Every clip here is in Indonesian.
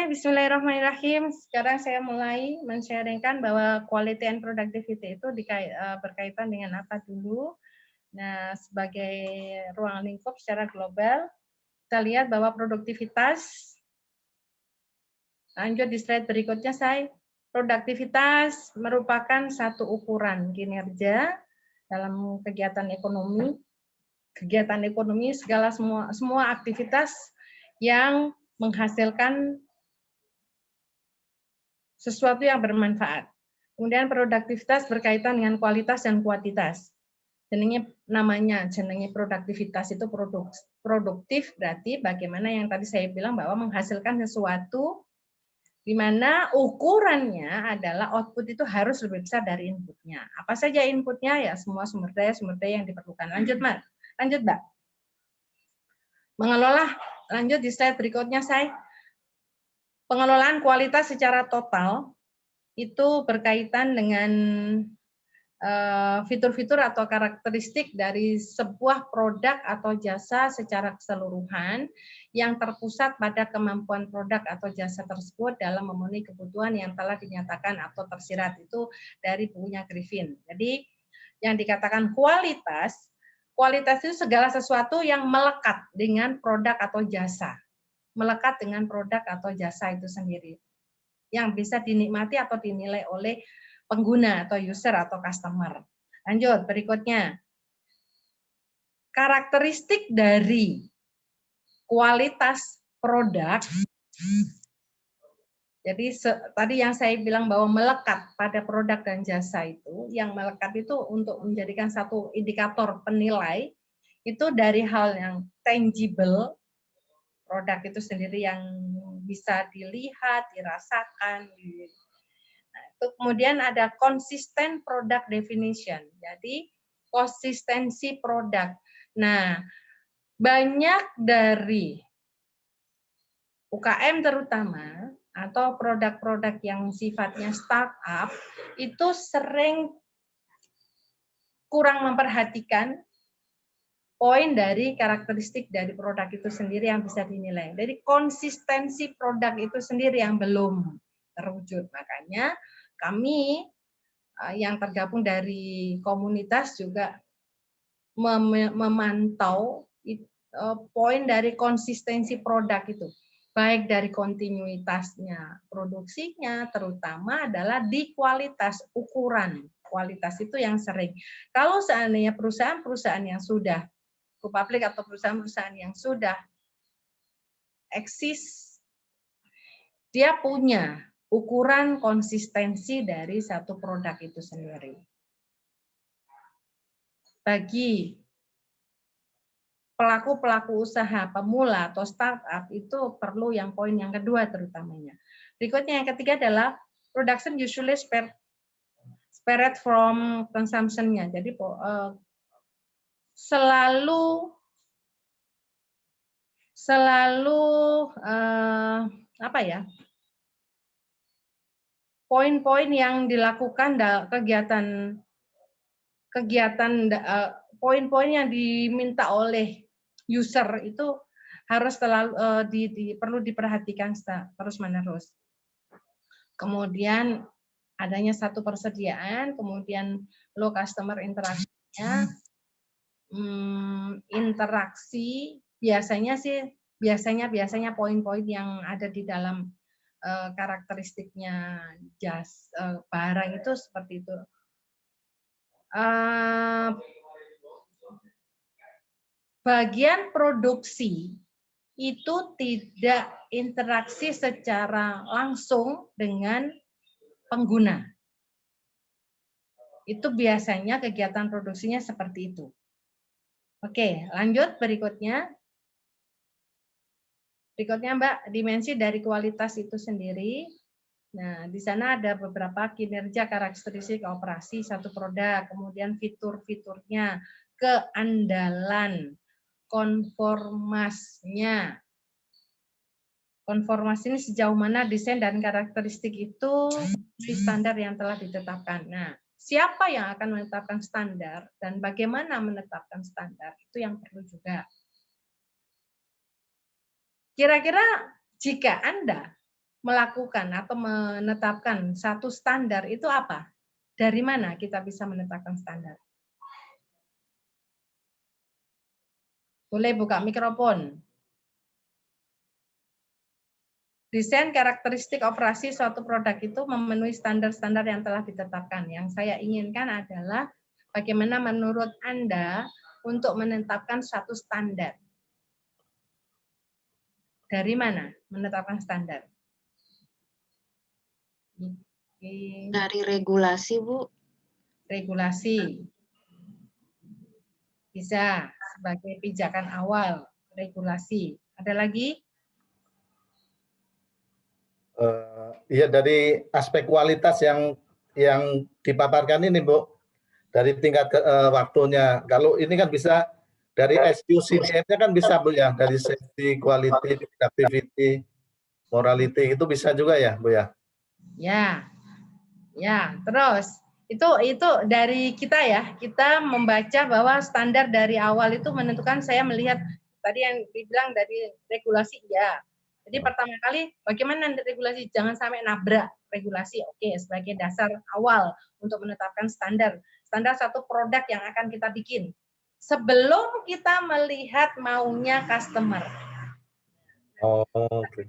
Oke, bismillahirrahmanirrahim. Sekarang saya mulai men-sharingkan bahwa quality and productivity itu berkaitan dengan apa dulu. Nah, sebagai ruang lingkup secara global, kita lihat bahwa produktivitas, lanjut di slide berikutnya, produktivitas merupakan satu ukuran kinerja dalam kegiatan ekonomi. Kegiatan ekonomi semua aktivitas yang menghasilkan sesuatu yang bermanfaat. Kemudian produktivitas berkaitan dengan kualitas dan kuantitas. Jenenge produktivitas itu produktif berarti bagaimana yang tadi saya bilang bahwa menghasilkan sesuatu di mana ukurannya adalah output itu harus lebih besar dari inputnya. Apa saja inputnya? Ya semua sumber daya yang diperlukan. Lanjut, Mbak. Mengelola, lanjut di slide berikutnya, pengelolaan kualitas secara total itu berkaitan dengan fitur-fitur atau karakteristik dari sebuah produk atau jasa secara keseluruhan yang terpusat pada kemampuan produk atau jasa tersebut dalam memenuhi kebutuhan yang telah dinyatakan atau tersirat. Itu dari bukunya Griffin. Jadi yang dikatakan kualitas itu segala sesuatu yang melekat dengan produk atau jasa. Melekat dengan produk atau jasa itu sendiri. Yang bisa dinikmati atau dinilai oleh pengguna atau user atau customer. Lanjut, berikutnya. Karakteristik dari kualitas produk. Jadi tadi yang saya bilang bahwa melekat pada produk dan jasa itu, yang melekat itu untuk menjadikan satu indikator penilai, itu dari hal yang tangible, produk itu sendiri yang bisa dilihat, dirasakan. Nah, itu kemudian ada consistent product definition. Jadi konsistensi produk. Nah, banyak dari UKM terutama atau produk-produk yang sifatnya startup itu sering kurang memperhatikan poin dari karakteristik dari produk itu sendiri yang bisa dinilai. Dari konsistensi produk itu sendiri yang belum terwujud. Makanya kami yang tergabung dari komunitas juga memantau poin dari konsistensi produk itu. Baik dari kontinuitasnya produksinya, terutama adalah di kualitas ukuran. Kualitas itu yang sering. Kalau seandainya perusahaan-perusahaan yang sudah go public atau perusahaan-perusahaan yang sudah eksis, dia punya ukuran konsistensi dari satu produk itu sendiri. Bagi pelaku-pelaku usaha pemula atau startup itu perlu yang poin yang kedua terutamanya. Berikutnya yang ketiga adalah production usually spared from consumption-nya. Jadi selalu apa ya? Poin-poin yang dilakukan poin-poin yang diminta oleh user itu harus perlu diperhatikan terus-menerus. Kemudian adanya satu persediaan, kemudian low customer interaksinya, interaksi biasanya poin-poin yang ada di dalam karakteristiknya barang itu seperti itu. Bagian produksi itu tidak interaksi secara langsung dengan pengguna. Itu biasanya kegiatan produksinya seperti itu. Oke, lanjut berikutnya. Berikutnya, Mbak, dimensi dari kualitas itu sendiri. Nah, di sana ada beberapa kinerja karakteristik operasi satu produk, kemudian fitur-fiturnya, keandalan, konformasnya. Konformasi ini sejauh mana desain dan karakteristik itu di standar yang telah ditetapkan. Nah, siapa yang akan menetapkan standar dan bagaimana menetapkan standar itu yang perlu juga. Kira-kira jika Anda melakukan atau menetapkan satu standar itu apa? Dari mana kita bisa menetapkan standar? Boleh buka mikrofon. Desain karakteristik operasi suatu produk itu memenuhi standar-standar yang telah ditetapkan. Yang saya inginkan adalah bagaimana menurut Anda untuk menetapkan satu standar. Dari mana menetapkan standar? Dari regulasi, Bu. Regulasi. Bisa sebagai pijakan awal, regulasi. Ada lagi? Iya, dari aspek kualitas yang dipaparkan ini, Bu, dari tingkat waktunya. Kalau ini kan bisa dari SQCDM-nya kan bisa, Bu, ya, dari safety, quality, productivity, morality, itu bisa juga ya, Bu, ya? Ya, terus itu dari kita ya, kita membaca bahwa standar dari awal itu menentukan. Saya melihat tadi yang dibilang dari regulasi, ya. Jadi pertama kali bagaimana regulasi, jangan sampai nabrak regulasi. Oke, sebagai dasar awal untuk menetapkan standar satu produk yang akan kita bikin sebelum kita melihat maunya customer. Oh, oke.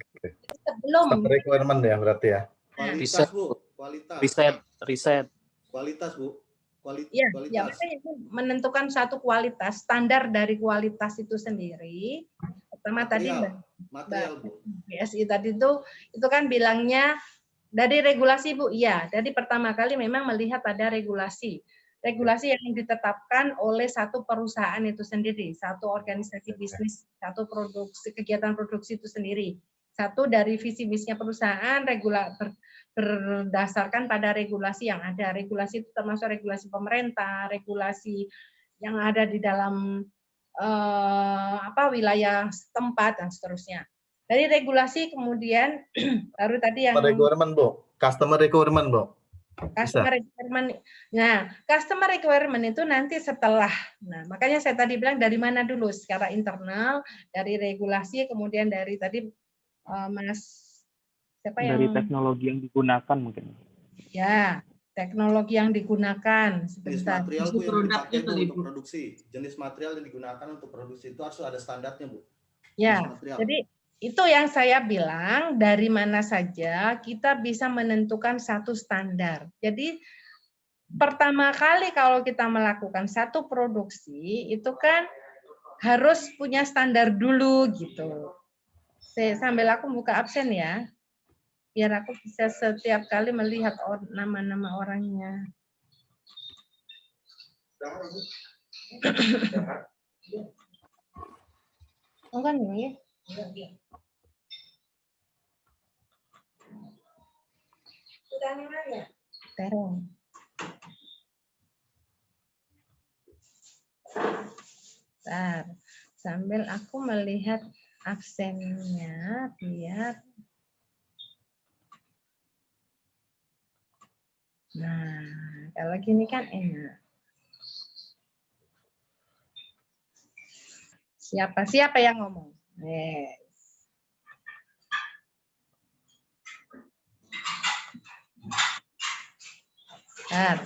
Sebelum requirement ya berarti ya. Kualitas, Bu. Kualitas. Riset. Kualitas, Bu. Ya, Kualitas. makanya itu menentukan satu kualitas, standar dari kualitas itu sendiri. Pertama material, Bu. BSI tadi itu kan bilangnya dari regulasi, Bu. Iya, jadi pertama kali memang melihat pada regulasi. Regulasi yang ditetapkan oleh satu perusahaan itu sendiri, satu organisasi bisnis, satu produksi, kegiatan produksi itu sendiri. Satu dari visi misinya perusahaan, berdasarkan pada regulasi yang ada. Regulasi itu termasuk regulasi pemerintah, regulasi yang ada di dalam wilayah setempat dan seterusnya. Dari regulasi kemudian baru tadi yang requirement, Bu. Customer requirement, Bu. Customer requirement. Nah, customer requirement itu nanti setelah. Nah, makanya saya tadi bilang dari mana dulu, secara internal, dari regulasi, kemudian dari tadi Mas siapa yang Dari teknologi yang digunakan mungkin. Ya, teknologi yang digunakan. Jenis material, Bu, yang dipakai, Bu, untuk produksi. Jenis material yang digunakan untuk produksi itu harus ada standarnya, Bu. Ya, jadi itu yang saya bilang, dari mana saja kita bisa menentukan satu standar. Jadi pertama kali kalau kita melakukan satu produksi, itu kan harus punya standar dulu gitu. Sambil aku buka absen ya, biar aku bisa setiap kali melihat nama-nama orangnya. Enggak nih. Sudah mana ya? Terong. Bentar, sambil aku melihat absennya biar. Nah, kalau gini kan enak. Siapa yang ngomong? Yes. Bentar.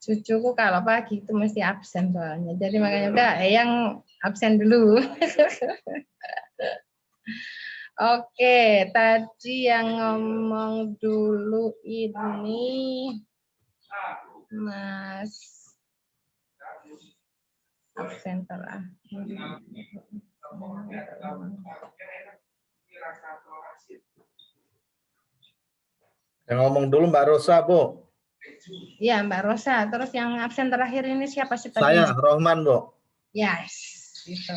Cucuku kalau pagi itu mesti absen soalnya. Jadi makanya udah yang absen dulu. Oke, tadi yang ngomong dulu ini Mas absen terakhir. Yang ngomong dulu Mbak Rosa, Bu. Iya, Mbak Rosa. Terus yang absen terakhir ini siapa sih tadi? Saya, Rohman, Bu. Yes, gitu.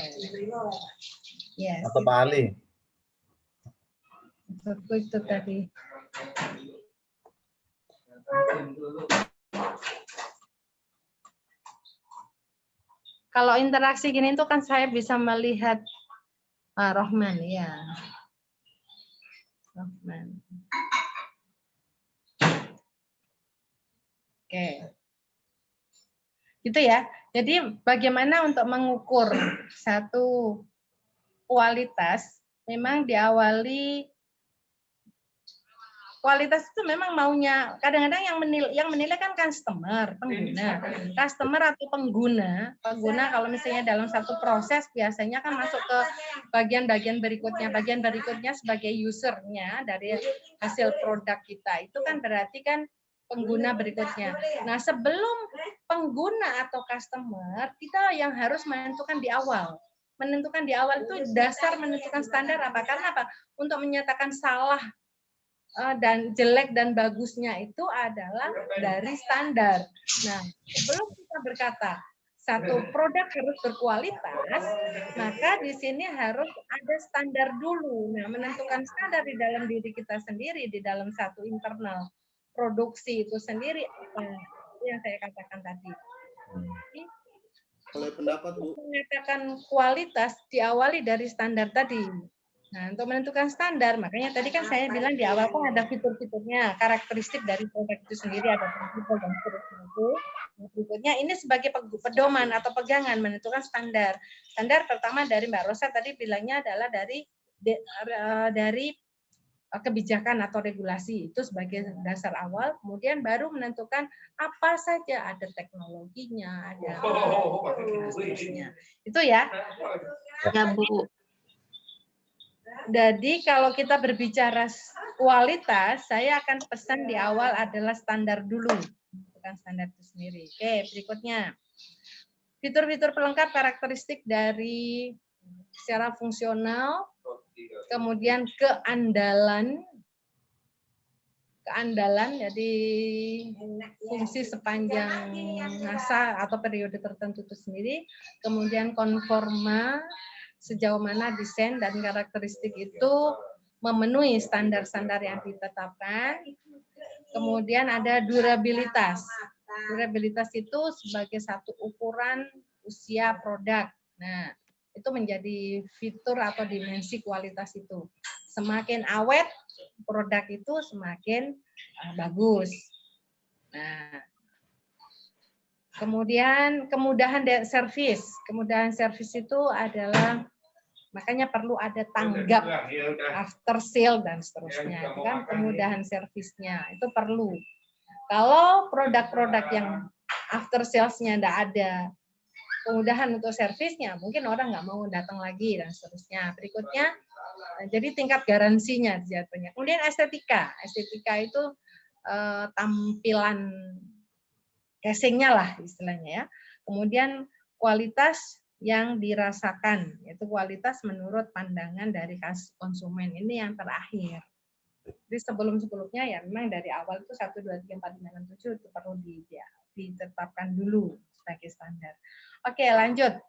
Yes. Atau Pak Ali. Itu tadi. Kalau interaksi gini itu kan saya bisa melihat Rohman, ya. Oke. Gitu ya. Jadi bagaimana untuk mengukur satu kualitas, memang diawali kualitas itu memang maunya kadang-kadang yang menilai kan customer, customer atau pengguna kalau misalnya dalam satu proses biasanya kan masuk ke bagian-bagian berikutnya sebagai usernya dari hasil produk kita itu kan berarti kan pengguna berikutnya. Nah sebelum pengguna atau customer kita yang harus menentukan di awal itu dasar menentukan standar apa? Karena apa? Untuk menyatakan salah dan jelek dan bagusnya itu adalah dari standar. Nah, sebelum kita berkata satu produk harus berkualitas, maka di sini harus ada standar dulu. Nah, menentukan standar di dalam diri kita sendiri, di dalam satu internal produksi itu sendiri, apa yang saya katakan tadi. Kalau pendapat Bu, mengatakan kualitas diawali dari standar tadi. Nah, untuk menentukan standar, makanya tadi kan saya bilang di awal kan ada fitur-fiturnya, karakteristik dari produk itu sendiri, ada fitur dan seterusnya itu. Berikutnya ini sebagai pedoman atau pegangan menentukan standar. Standar pertama dari Mbak Rosa tadi bilangnya adalah dari kebijakan atau regulasi itu sebagai dasar awal, kemudian baru menentukan apa saja ada teknologinya, ada seterusnya. Itu ya. Ya Bu. Jadi kalau kita berbicara kualitas, saya akan pesan di awal adalah standar dulu, bukan standar itu sendiri. Oke, berikutnya. Fitur-fitur pelengkap karakteristik dari secara fungsional, kemudian keandalan, jadi fungsi sepanjang masa atau periode tertentu itu sendiri, kemudian konforma, sejauh mana desain dan karakteristik itu memenuhi standar-standar yang ditetapkan. Kemudian ada durabilitas. Durabilitas itu sebagai satu ukuran usia produk. Nah, itu menjadi fitur atau dimensi kualitas itu. Semakin awet produk itu semakin bagus. Nah, kemudian kemudahan servis. Kemudahan servis itu adalah makanya perlu ada tanggap after sale dan seterusnya. Itu kan kemudahan servisnya itu perlu. Kalau produk-produk yang after sales-nya tidak ada kemudahan untuk servisnya, mungkin orang nggak mau datang lagi dan seterusnya. Berikutnya, jadi tingkat garansinya jatuhnya. Kemudian estetika. Estetika itu tampilan casingnya lah istilahnya ya. Kemudian kualitas yang dirasakan, yaitu kualitas menurut pandangan dari konsumen. Ini yang terakhir. Jadi sebelum-sebelumnya ya memang dari awal itu 1, 2, 3, 4, 5, 6, 7 itu perlu ditetapkan dulu sebagai standar. Oke, lanjut.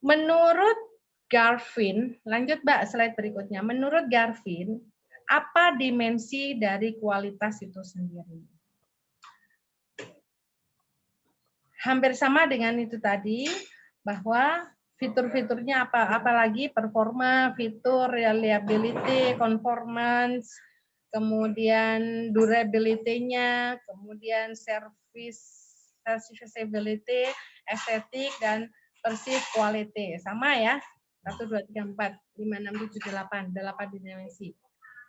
Menurut Garvin, lanjut Mbak slide berikutnya. Menurut Garvin, apa dimensi dari kualitas itu sendiri? Hampir sama dengan itu tadi, bahwa fitur-fiturnya apalagi performa, fitur, reliability, conformance, kemudian durability-nya, kemudian serviceability, estetik, dan perceived quality. Sama ya, 1, 2, 3, 4, 5, 6, 7, 8 dimensi.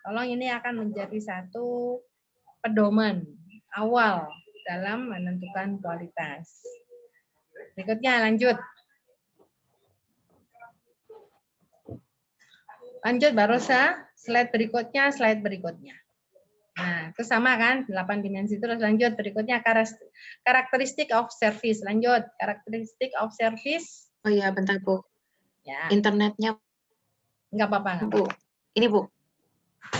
Tolong ini akan menjadi satu pedoman awal dalam menentukan kualitas. Berikutnya lanjut. Lanjut Mbak Rosa, slide berikutnya. Nah, itu sama kan, 8 dimensi. Terus lanjut berikutnya karakteristik of service. Lanjut, karakteristik of service. Oh iya, bentar Bu. Ya. Internetnya Enggak apa-apa. Bu. Ini Bu.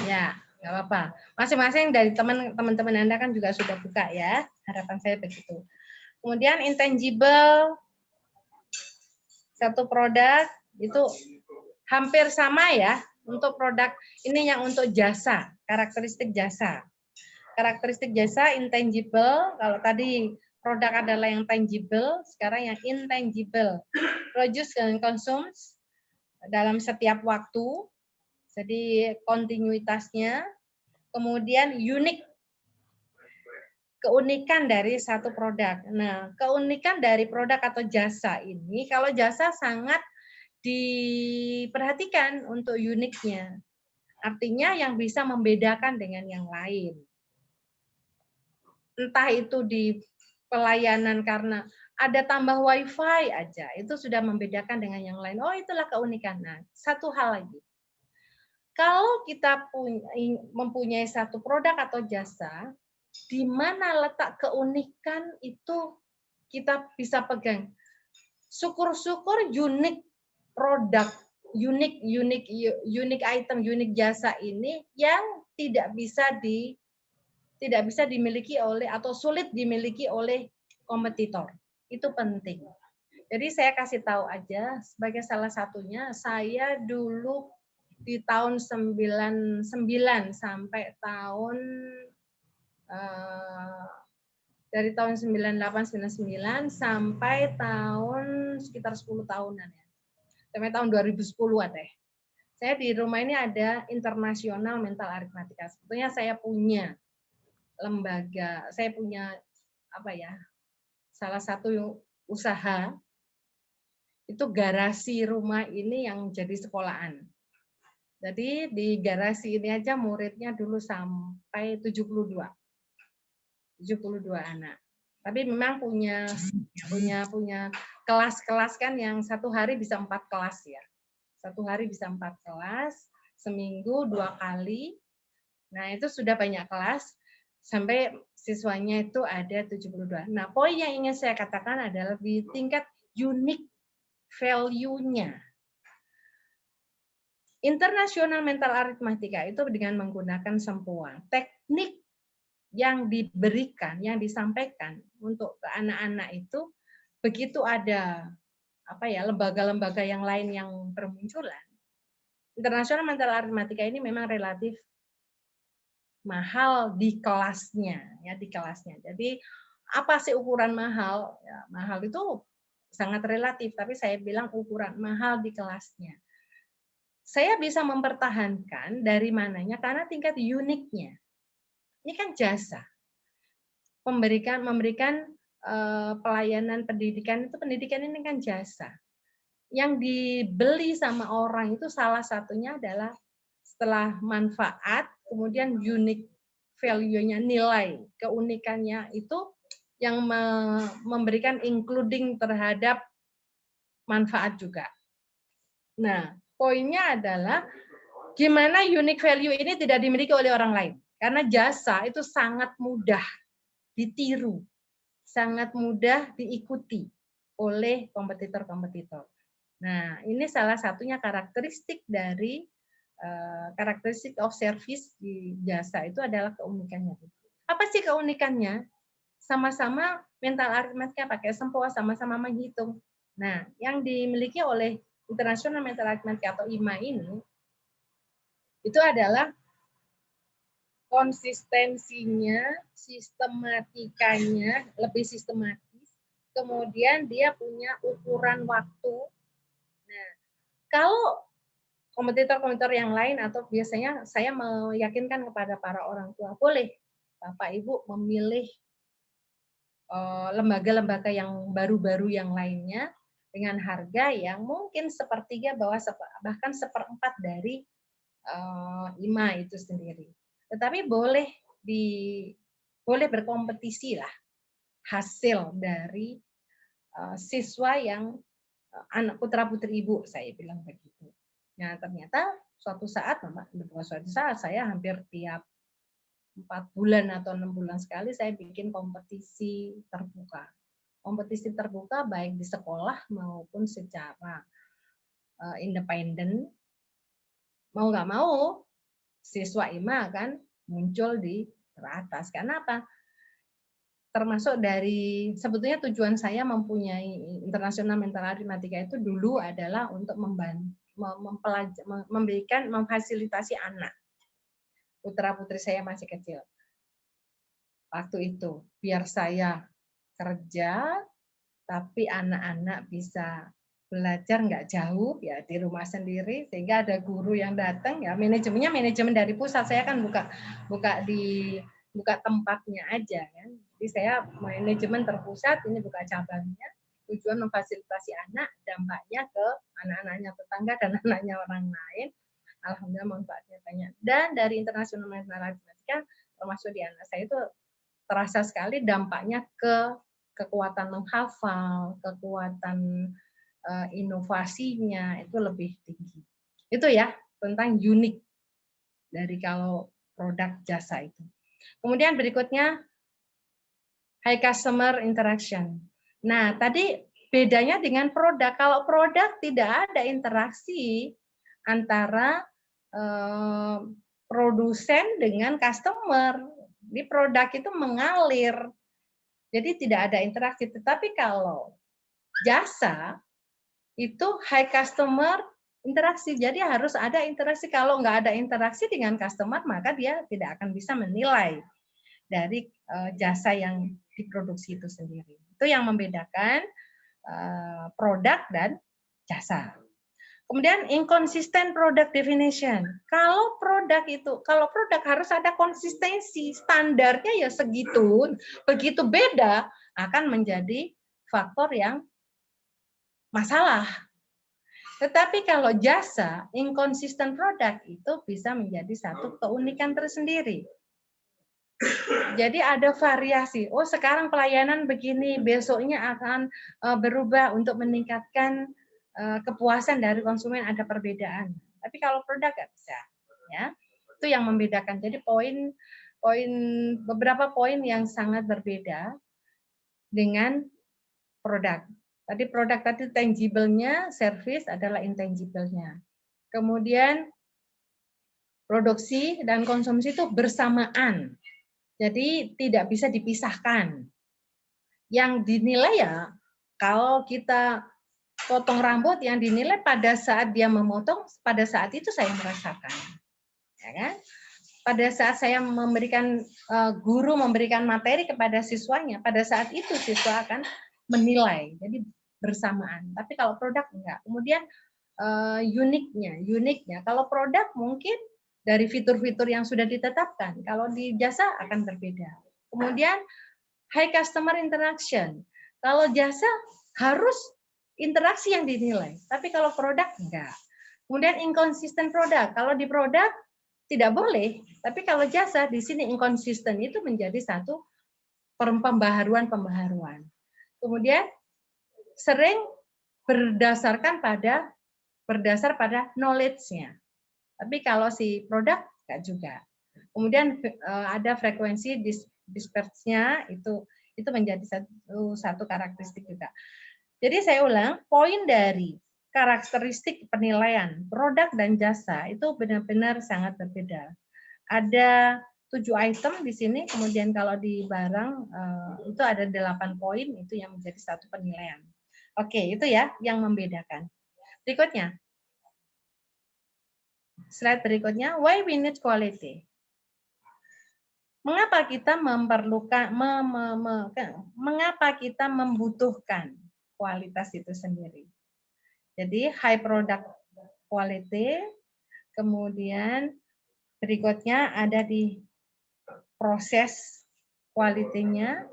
Ya, enggak apa-apa. Masing-masing dari teman-teman Anda kan juga sudah buka ya. Harapan saya begitu. Kemudian intangible satu produk itu hampir sama ya untuk produk ini yang untuk jasa, karakteristik jasa. Karakteristik jasa intangible, kalau tadi produk adalah yang tangible, sekarang yang intangible. Produce dan consumes dalam setiap waktu, Jadi kontinuitasnya, kemudian keunikan dari satu produk. Nah, keunikan dari produk atau jasa ini, kalau jasa sangat diperhatikan untuk uniknya. Artinya yang bisa membedakan dengan yang lain. Entah itu di pelayanan karena ada tambah wifi aja, itu sudah membedakan dengan yang lain. Oh, itulah keunikan. Nah, satu hal lagi. Kalau kita mempunyai satu produk atau jasa, di mana letak keunikan itu kita bisa pegang. Syukur-syukur unik produk, unik item, unik jasa ini yang tidak bisa dimiliki oleh atau sulit dimiliki oleh kompetitor. Itu penting. Jadi saya kasih tahu aja sebagai salah satunya, saya dulu di tahun 99 sampai tahun dari tahun 98 99 sampai tahun sekitar 10 tahunan ya. Sampai tahun 2010-an deh. Saya di rumah ini ada Internasional Mental Aritmatika. Sebetulnya saya punya lembaga, saya punya salah satu usaha itu garasi rumah ini yang jadi sekolahan. Jadi di garasi ini aja muridnya dulu sampai 72 anak. Tapi memang punya kelas-kelas kan yang satu hari bisa 4 kelas ya. Satu hari bisa 4 kelas, seminggu 2 kali. Nah, itu sudah banyak kelas sampai siswanya itu ada 72. Nah, poin yang ingin saya katakan adalah di tingkat unique value-nya. Internasional Mental Aritmatika itu dengan menggunakan sempoa. Teknik yang diberikan, yang disampaikan untuk ke anak-anak itu, begitu ada lembaga-lembaga yang lain yang bermunculan. Internasional Mental Aritmatika ini memang relatif mahal di kelasnya, ya di kelasnya. Jadi apa sih ukuran mahal? Ya, mahal itu sangat relatif, tapi saya bilang ukuran mahal di kelasnya. Saya bisa mempertahankan dari mananya karena tingkat uniknya. Ini kan jasa. Memberikan pelayanan pendidikan itu, pendidikan ini kan jasa. Yang dibeli sama orang itu salah satunya adalah setelah manfaat, kemudian unique value-nya, nilai keunikannya itu yang memberikan including terhadap manfaat juga. Nah, poinnya adalah gimana unique value ini tidak dimiliki oleh orang lain. Karena jasa itu sangat mudah ditiru, sangat mudah diikuti oleh kompetitor-kompetitor. Nah, ini salah satunya karakteristik dari karakteristik of service di jasa itu adalah keunikannya. Apa sih keunikannya? Sama-sama mental aritmatika pakai sempoa, sama-sama menghitung. Nah, yang dimiliki oleh International Mental Aritmatika atau IMA ini itu adalah konsistensinya, sistematikanya lebih sistematis, kemudian dia punya ukuran waktu. Nah, kalau kompetitor-kompetitor yang lain atau biasanya saya meyakinkan kepada para orang tua, boleh Bapak Ibu memilih lembaga-lembaga yang baru-baru yang lainnya dengan harga yang mungkin sepertiga bahkan seperempat dari IMA itu sendiri. Tetapi boleh berkompetisi lah hasil dari siswa yang anak putra-putri ibu, saya bilang begitu. Nah, ternyata suatu saat saya hampir tiap 4 bulan atau 6 bulan sekali saya bikin kompetisi terbuka. Kompetisi terbuka baik di sekolah maupun secara independen. Mau nggak mau, siswa IMA akan muncul di teratas. Karena apa? Termasuk dari, sebetulnya tujuan saya mempunyai Internasional Mental Aritmatika itu dulu adalah untuk memfasilitasi anak. Putra-putri saya masih kecil. Waktu itu, biar saya kerja, tapi anak-anak bisa belajar nggak jauh ya di rumah sendiri, sehingga ada guru yang datang ya manajemennya manajemen dari pusat. Saya kan buka tempatnya aja kan. Jadi saya manajemen terpusat, ini buka cabangnya, tujuan memfasilitasi anak, dampaknya ke anak-anaknya tetangga dan anaknya orang lain. Alhamdulillah manfaatnya banyak. Dan dari internasional matematika termasuk di anak saya itu terasa sekali dampaknya ke kekuatan menghafal, kekuatan inovasinya itu lebih tinggi. Itu ya tentang unik dari kalau produk jasa itu. Kemudian berikutnya high customer interaction. Nah, tadi bedanya dengan produk. Kalau produk tidak ada interaksi antara produsen dengan customer. Di produk itu mengalir. Jadi tidak ada interaksi. Tetapi kalau jasa itu high customer interaksi. Jadi harus ada interaksi. Kalau nggak ada interaksi dengan customer, maka dia tidak akan bisa menilai dari jasa yang diproduksi itu sendiri. Itu yang membedakan produk dan jasa. Kemudian inconsistent product definition. Kalau produk harus ada konsistensi, standarnya ya segitu, begitu beda akan menjadi faktor yang masalah. Tetapi kalau jasa, inconsistent product itu bisa menjadi satu keunikan tersendiri. Jadi ada variasi. Oh, sekarang pelayanan begini, besoknya akan berubah untuk meningkatkan kepuasan dari konsumen, ada perbedaan. Tapi kalau produk nggak bisa, ya. Itu yang membedakan. Jadi beberapa poin yang sangat berbeda dengan produk. Tadi produk tadi tangible-nya, service adalah intangible-nya. Kemudian produksi dan konsumsi itu bersamaan. Jadi tidak bisa dipisahkan. Yang dinilai ya, kalau kita potong rambut, yang dinilai pada saat dia memotong, pada saat itu saya merasakan. Ya kan? Pada saat saya guru memberikan materi kepada siswanya, pada saat itu siswa akan menilai. Jadi bersamaan. Tapi kalau produk enggak. Kemudian uniknya. Kalau produk mungkin dari fitur-fitur yang sudah ditetapkan. Kalau di jasa akan berbeda. Kemudian high customer interaction. Kalau jasa harus interaksi yang dinilai. Tapi kalau produk enggak. Kemudian inconsistent produk. Kalau di produk tidak boleh. Tapi kalau jasa di sini inconsistent itu menjadi satu pembaharuan. Kemudian sering berdasar pada knowledge-nya. Tapi kalau si produk enggak juga. Kemudian ada frekuensi disperse-nya itu menjadi satu karakteristik juga. Jadi saya ulang, poin dari karakteristik penilaian produk dan jasa itu benar-benar sangat berbeda. Ada 7 item di sini, kemudian kalau di barang itu ada 8 poin, itu yang menjadi satu penilaian. Oke, itu ya yang membedakan. Berikutnya. Slide berikutnya, why we need quality. Mengapa kita mengapa kita membutuhkan kualitas itu sendiri? Jadi high product quality, kemudian berikutnya ada di proses quality-nya.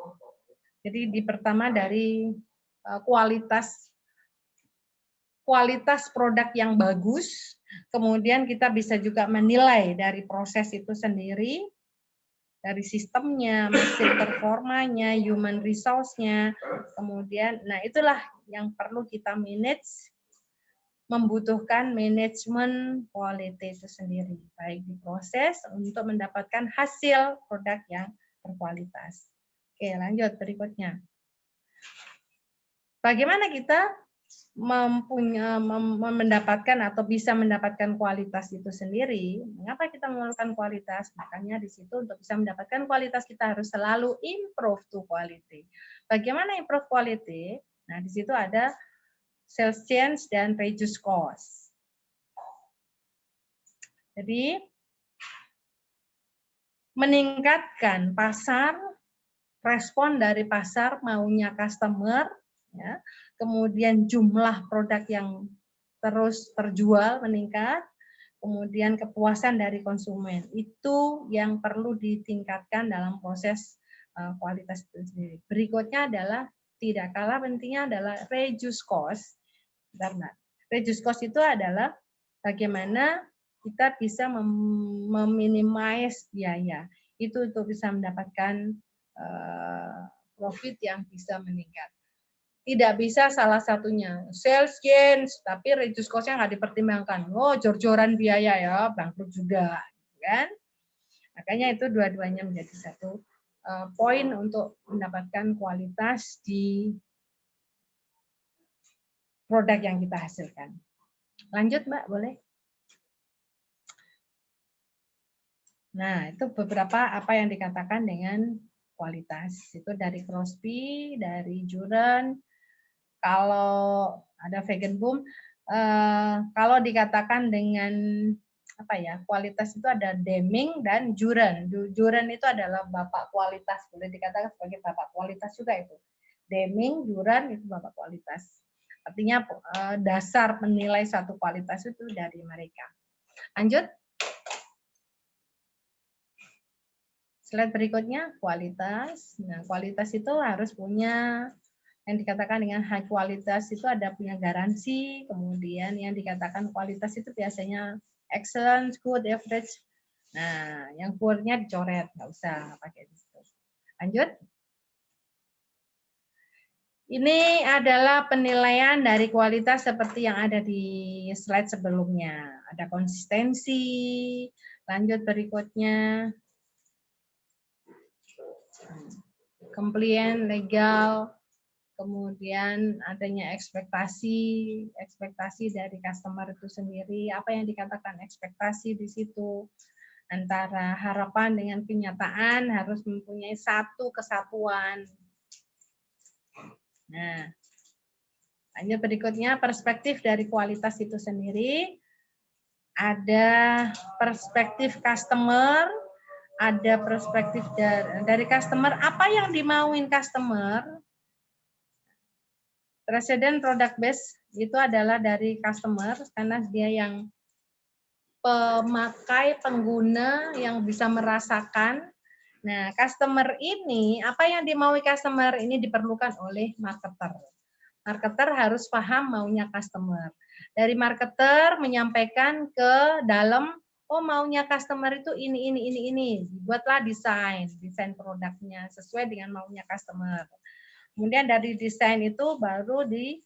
Jadi di pertama dari kualitas produk yang bagus, kemudian kita bisa juga menilai dari proses itu sendiri, dari sistemnya, mesin performanya, human resource-nya, kemudian, nah itulah yang perlu kita manage, membutuhkan manajemen quality itu sendiri, baik di proses untuk mendapatkan hasil produk yang berkualitas. Oke, lanjut berikutnya. Bagaimana kita mendapatkan atau bisa mendapatkan kualitas itu sendiri? Mengapa kita memerlukan kualitas? Makanya di situ untuk bisa mendapatkan kualitas kita harus selalu improve to quality. Bagaimana improve quality? Nah, di situ ada sales change dan reduce cost. Jadi meningkatkan pasar, respon dari pasar maunya customer ya. Kemudian jumlah produk yang terus terjual meningkat, kemudian kepuasan dari konsumen. Itu yang perlu ditingkatkan dalam proses kualitas itu sendiri. Berikutnya adalah tidak kalah pentingnya adalah reduce cost. Karena reduce cost itu adalah bagaimana kita bisa meminimais biaya. Itu untuk bisa mendapatkan profit yang bisa meningkat. Tidak bisa salah satunya sales gain, tapi reduce cost-nya nggak dipertimbangkan. Oh, jor-joran biaya ya, bangkrut juga, kan? Makanya itu dua-duanya menjadi satu poin untuk mendapatkan kualitas di produk yang kita hasilkan. Lanjut, Mbak, boleh? Nah, itu beberapa apa yang dikatakan dengan kualitas. Itu dari Crosby, dari Juren. Kalau ada Vegan Boom, kalau dikatakan dengan apa ya, kualitas itu ada Deming dan Juren. Juren itu adalah bapak kualitas, boleh dikatakan sebagai bapak kualitas juga itu. Deming, Juren itu bapak kualitas. Artinya dasar menilai satu kualitas itu dari mereka. Lanjut. Slide berikutnya, kualitas. Nah, kualitas itu harus punya yang dikatakan dengan high kualitas itu ada punya garansi, kemudian yang dikatakan kualitas itu biasanya excellent, good, average. Nah, yang poor-nya dicoret, nggak usah pakai di situ. Lanjut. Ini adalah penilaian dari kualitas seperti yang ada di slide sebelumnya. Ada konsistensi, lanjut berikutnya. Compliant, legal, kemudian adanya ekspektasi dari customer itu sendiri. Apa yang dikatakan ekspektasi di situ? Antara harapan dengan kenyataan harus mempunyai satu kesatuan. Nah, lanjut berikutnya perspektif dari kualitas itu sendiri. Ada perspektif customer, ada perspektif dari customer, apa yang dimauin customer. Resident product base itu adalah dari customer karena dia yang pemakai, pengguna yang bisa merasakan. Nah, customer ini, apa yang dimaui customer ini diperlukan oleh marketer. Marketer harus paham maunya customer. Dari marketer menyampaikan ke dalam, oh maunya customer itu ini. Buatlah desain produknya sesuai dengan maunya customer. Kemudian dari desain itu baru di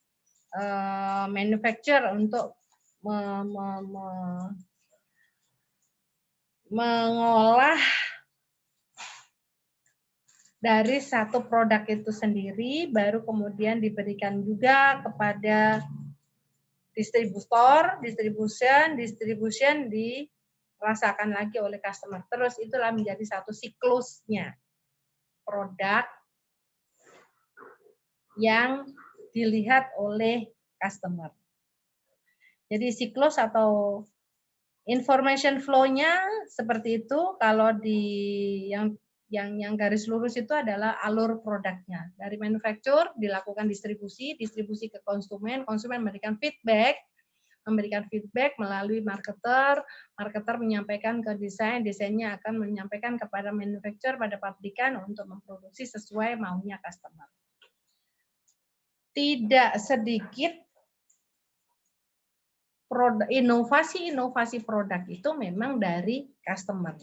manufacture untuk mengolah dari satu produk itu sendiri, baru kemudian diberikan juga kepada distributor, distribution dirasakan lagi oleh customer. Terus itulah menjadi satu siklusnya produk yang dilihat oleh customer. Jadi siklus atau information flow-nya seperti itu. Kalau di yang garis lurus itu adalah alur produknya. Dari manufacture dilakukan distribusi ke konsumen memberikan feedback melalui marketer menyampaikan ke desainnya akan menyampaikan kepada manufacturer, pada pabrikan untuk memproduksi sesuai maunya customer. Tidak sedikit inovasi produk itu memang dari customer.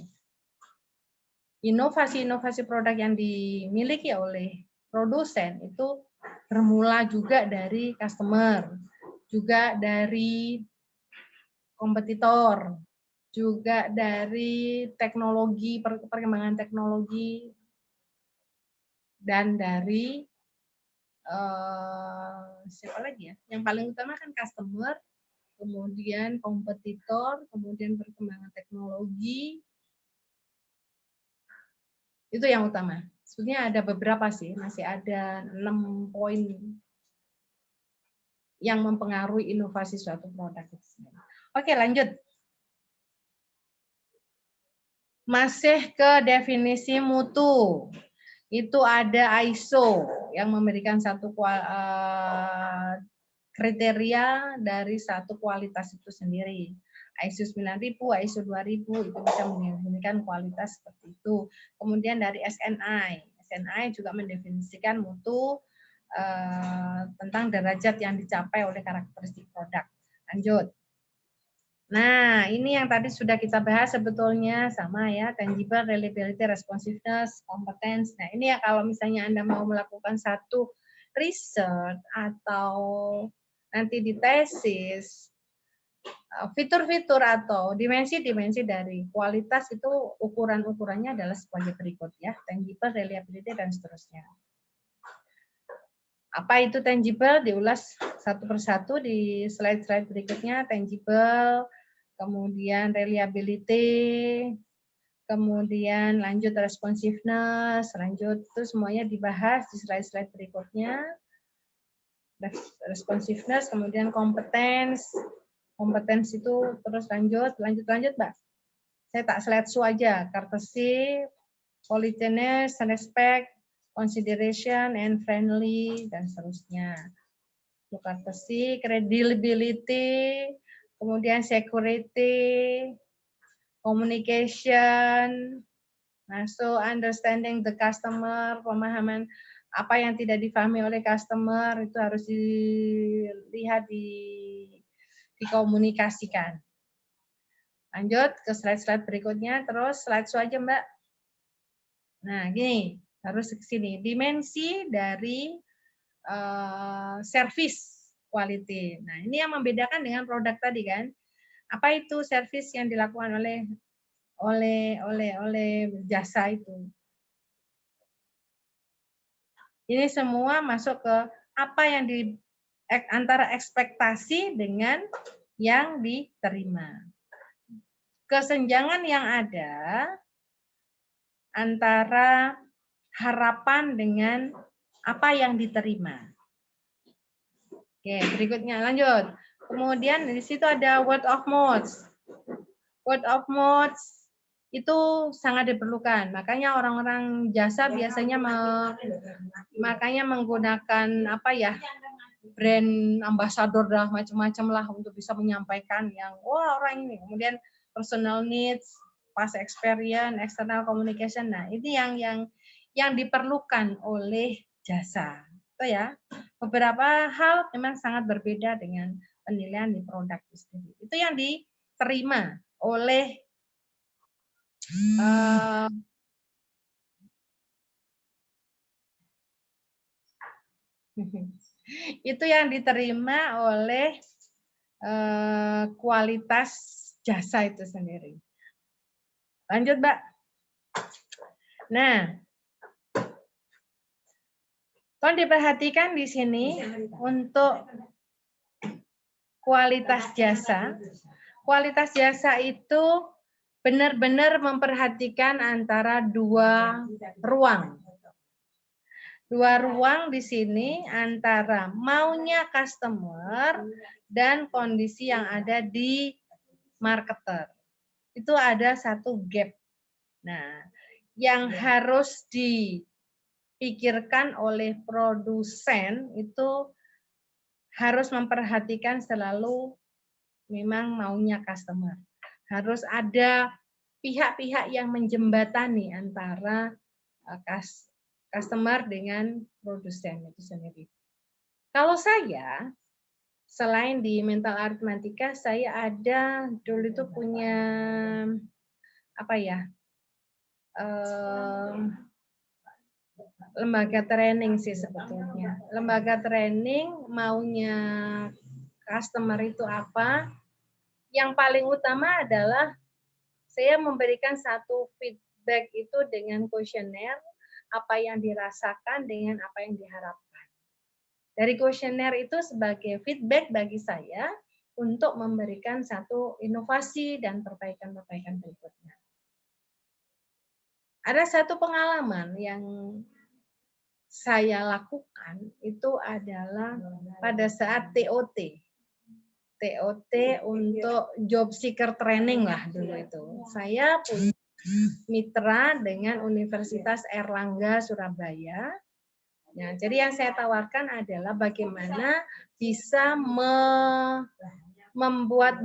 Inovasi produk yang dimiliki oleh produsen itu bermula juga dari customer, juga dari kompetitor, juga dari teknologi, perkembangan teknologi, dan dari siapa lagi ya? Yang paling utama kan customer, kemudian kompetitor, kemudian perkembangan teknologi. Itu yang utama. Sebenarnya ada beberapa sih, masih ada 6 poin yang mempengaruhi inovasi suatu produk. Oke, lanjut. Masih ke definisi mutu. Itu ada ISO. yang memberikan satu kriteria dari satu kualitas itu sendiri. ISO 9000, ISO 2000 itu bisa mendefinisikan kualitas seperti itu. Kemudian dari SNI juga mendefinisikan mutu tentang derajat yang dicapai oleh karakteristik produk. Lanjut. Nah, ini yang tadi sudah kita bahas sebetulnya sama ya, tangible, reliability, responsiveness, competence. Nah, ini ya kalau misalnya Anda mau melakukan satu riset atau nanti di tesis, fitur-fitur atau dimensi-dimensi dari kualitas itu ukuran-ukurannya adalah sebagai berikut ya, tangible, reliability, dan seterusnya. Apa itu tangible? Diulas satu persatu di slide-slide berikutnya. Tangible, kemudian reliability, kemudian lanjut responsiveness, lanjut itu semuanya dibahas di slide-slide berikutnya. Responsiveness, kemudian competence itu terus lanjut Mbak. Saya tak slide show aja, courtesy, politeness, respect, consideration, and friendly, dan seterusnya. Courtesy, credibility, kemudian security, communication, so understanding the customer, pemahaman apa yang tidak dipahami oleh customer itu harus dilihat, dikomunikasikan. Lanjut ke slide-slide berikutnya, terus slide show aja Mbak. Nah gini, harus ke sini, dimensi dari service quality. Nah ini yang membedakan dengan produk tadi kan. Apa itu service yang dilakukan oleh jasa itu? Ini semua masuk ke apa yang antara ekspektasi dengan yang diterima. Kesenjangan yang ada antara harapan dengan apa yang diterima. Oke, berikutnya lanjut. Kemudian di situ ada word of mouth. Word of mouth itu sangat diperlukan. Makanya orang-orang jasa biasanya menggunakan brand ambassador dah macam-macam lah untuk bisa menyampaikan yang orang ini. Kemudian personal needs, past experience, external communication. Nah, ini yang diperlukan oleh jasa. Itu ya. Beberapa hal memang sangat berbeda dengan penilaian di produk itu sendiri. Itu yang diterima oleh itu yang diterima oleh kualitas jasa itu sendiri. Lanjut, Mbak. Nah, tolong diperhatikan di sini untuk kualitas jasa. Kualitas jasa itu benar-benar memperhatikan antara dua ruang. Dua ruang di sini antara maunya customer dan kondisi yang ada di marketer. Itu ada satu gap. Nah, yang harus dipikirkan oleh produsen itu harus memperhatikan selalu memang maunya customer. Harus ada pihak-pihak yang menjembatani antara customer dengan produsen itu sendiri. Kalau saya, selain di mental arithmetika, saya ada dulu itu punya lembaga training sih sebetulnya. Lembaga training maunya customer itu apa? Yang paling utama adalah saya memberikan satu feedback itu dengan kuesioner, apa yang dirasakan dengan apa yang diharapkan. Dari kuesioner itu sebagai feedback bagi saya untuk memberikan satu inovasi dan perbaikan-perbaikan berikutnya. Ada satu pengalaman yang saya lakukan itu adalah pada saat TOT untuk job seeker training lah dulu itu. Saya punya mitra dengan Universitas Airlangga Surabaya Ya, jadi yang saya tawarkan adalah bagaimana bisa membuat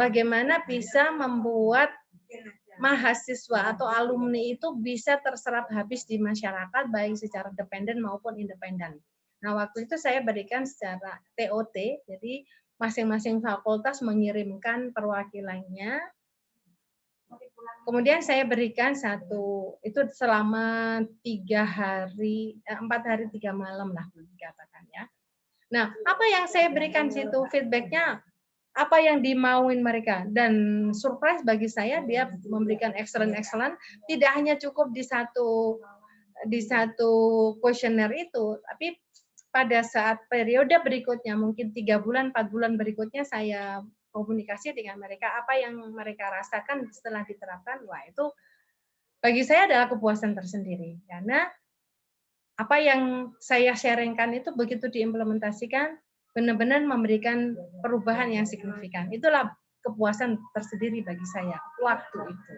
mahasiswa atau alumni itu bisa terserap habis di masyarakat baik secara dependen maupun independen. Nah, waktu itu saya berikan secara TOT, jadi masing-masing fakultas mengirimkan perwakilannya. Kemudian saya berikan itu selama 4 hari 3 malam lah dikatakan ya. Nah, apa yang saya berikan situ feedbacknya, apa yang dimauin mereka, dan surprise bagi saya dia memberikan excellent, tidak hanya cukup di satu kuesioner itu, tapi pada saat periode berikutnya, mungkin 3 bulan, 4 bulan berikutnya saya komunikasi dengan mereka, apa yang mereka rasakan setelah diterapkan, wah itu bagi saya adalah kepuasan tersendiri. Karena apa yang saya sharingkan itu begitu diimplementasikan, benar-benar memberikan perubahan yang signifikan. Itulah kepuasan tersendiri bagi saya waktu itu.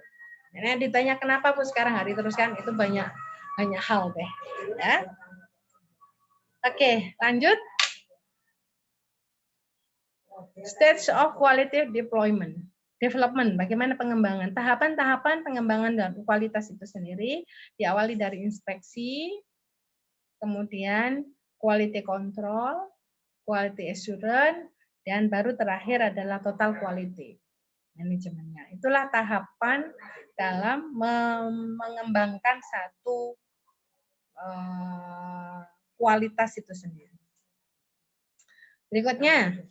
Nah, ditanya kenapa Bu sekarang nggak diteruskan, itu banyak hal deh. Ya. Oke, lanjut. Stage of quality development, bagaimana pengembangan, tahapan-tahapan pengembangan dan kualitas itu sendiri diawali dari inspeksi, kemudian quality control, quality assurance, dan baru terakhir adalah total quality manajemennya. Itulah tahapan dalam mengembangkan satu kualitas itu sendiri. Berikutnya,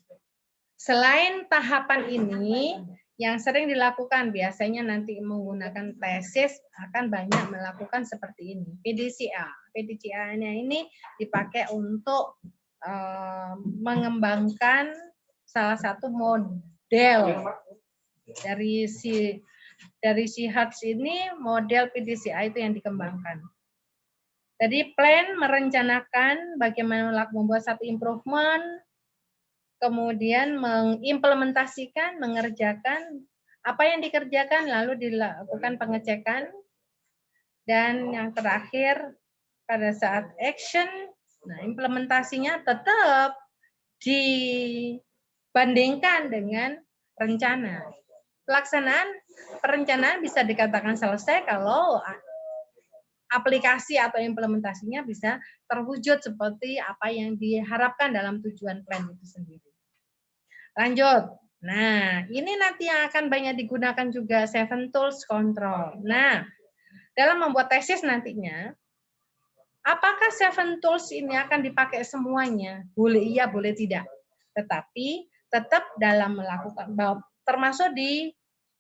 selain tahapan ini, yang sering dilakukan biasanya nanti menggunakan tesis akan banyak melakukan seperti ini. PDCA. PDCA-nya ini dipakai untuk mengembangkan salah satu model dari si HATS ini, model PDCA itu yang dikembangkan. Jadi plan merencanakan bagaimana membuat satu improvement, kemudian mengimplementasikan, mengerjakan apa yang dikerjakan, lalu dilakukan pengecekan, dan yang terakhir pada saat action, nah implementasinya tetap dibandingkan dengan rencana. Perencanaan bisa dikatakan selesai kalau aplikasi atau implementasinya bisa terwujud seperti apa yang diharapkan dalam tujuan plan itu sendiri. Lanjut. Nah, ini nanti yang akan banyak digunakan juga 7 tools control. Nah, dalam membuat tesis nantinya, apakah 7 tools ini akan dipakai semuanya? Boleh iya, boleh tidak. Tetapi tetap dalam melakukan, termasuk di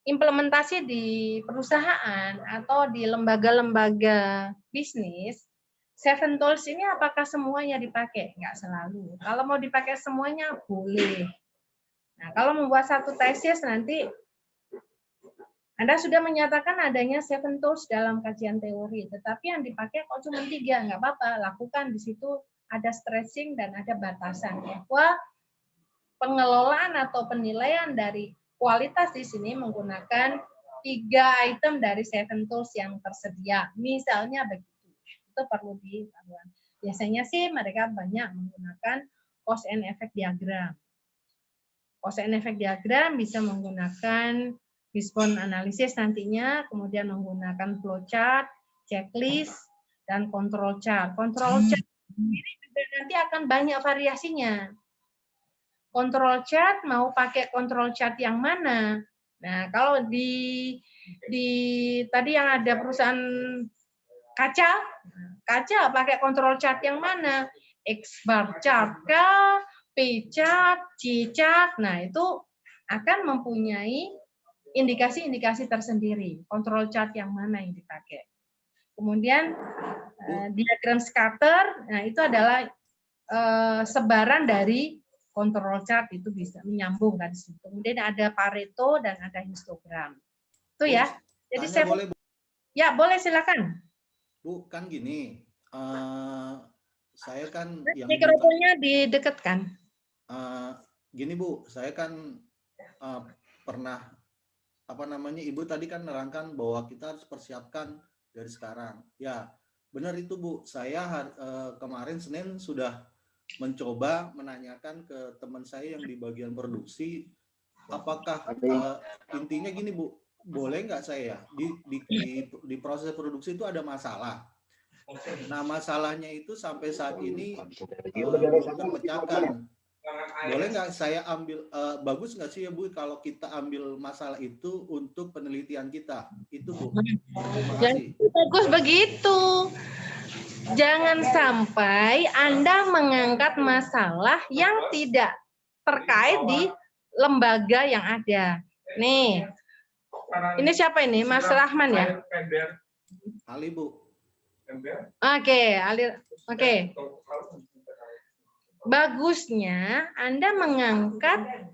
implementasi di perusahaan atau di lembaga-lembaga bisnis, 7 tools ini apakah semuanya dipakai? Enggak selalu. Kalau mau dipakai semuanya, boleh. Nah, kalau membuat satu tesis nanti Anda sudah menyatakan adanya 7 tools dalam kajian teori, tetapi yang dipakai kok cuma 3, nggak apa-apa, lakukan di situ ada stretching dan ada batasan bahwa pengelolaan atau penilaian dari kualitas di sini menggunakan 3 item dari 7 tools yang tersedia. Misalnya begitu, itu perlu diketahui. Biasanya sih mereka banyak menggunakan cause and effect diagram. Cause and effect diagram bisa menggunakan respon analisis nantinya, kemudian menggunakan flowchart, checklist, dan control chart. Control chart ini juga nanti akan banyak variasinya. Control chart mau pakai control chart yang mana? Nah, kalau di tadi yang ada perusahaan kaca pakai control chart yang mana? X bar chart kah? P chart, C chart. Nah, itu akan mempunyai indikasi-indikasi tersendiri. Control chart yang mana yang dipakai. Kemudian diagram scatter, nah itu adalah sebaran dari control chart, itu bisa menyambung kan. Kemudian ada Pareto dan ada histogram. Itu ya. Jadi saya boleh, Bu? Ya, boleh silakan. Bu, kan gini, saya kan yang mikrofonnya didekatkan. Gini Bu, saya kan pernah Ibu tadi kan nerangkan bahwa kita harus persiapkan dari sekarang. Ya, Benar itu Bu, saya kemarin Senin sudah mencoba menanyakan ke teman saya yang di bagian produksi, apakah intinya gini Bu, boleh nggak saya di proses produksi itu ada masalah. Nah masalahnya itu sampai saat ini belum terpecahkan. Boleh nggak saya ambil, bagus nggak sih ya Bu kalau kita ambil masalah itu untuk penelitian kita? Itu Bu. Terima kasih. Bagus begitu. Jangan sampai Anda mengangkat masalah yang tidak terkait di lembaga yang ada. Nih, ini siapa ini? Mas Rahman ya? Ali Bu. Oke, Ali. Oke. Bagusnya Anda mengangkat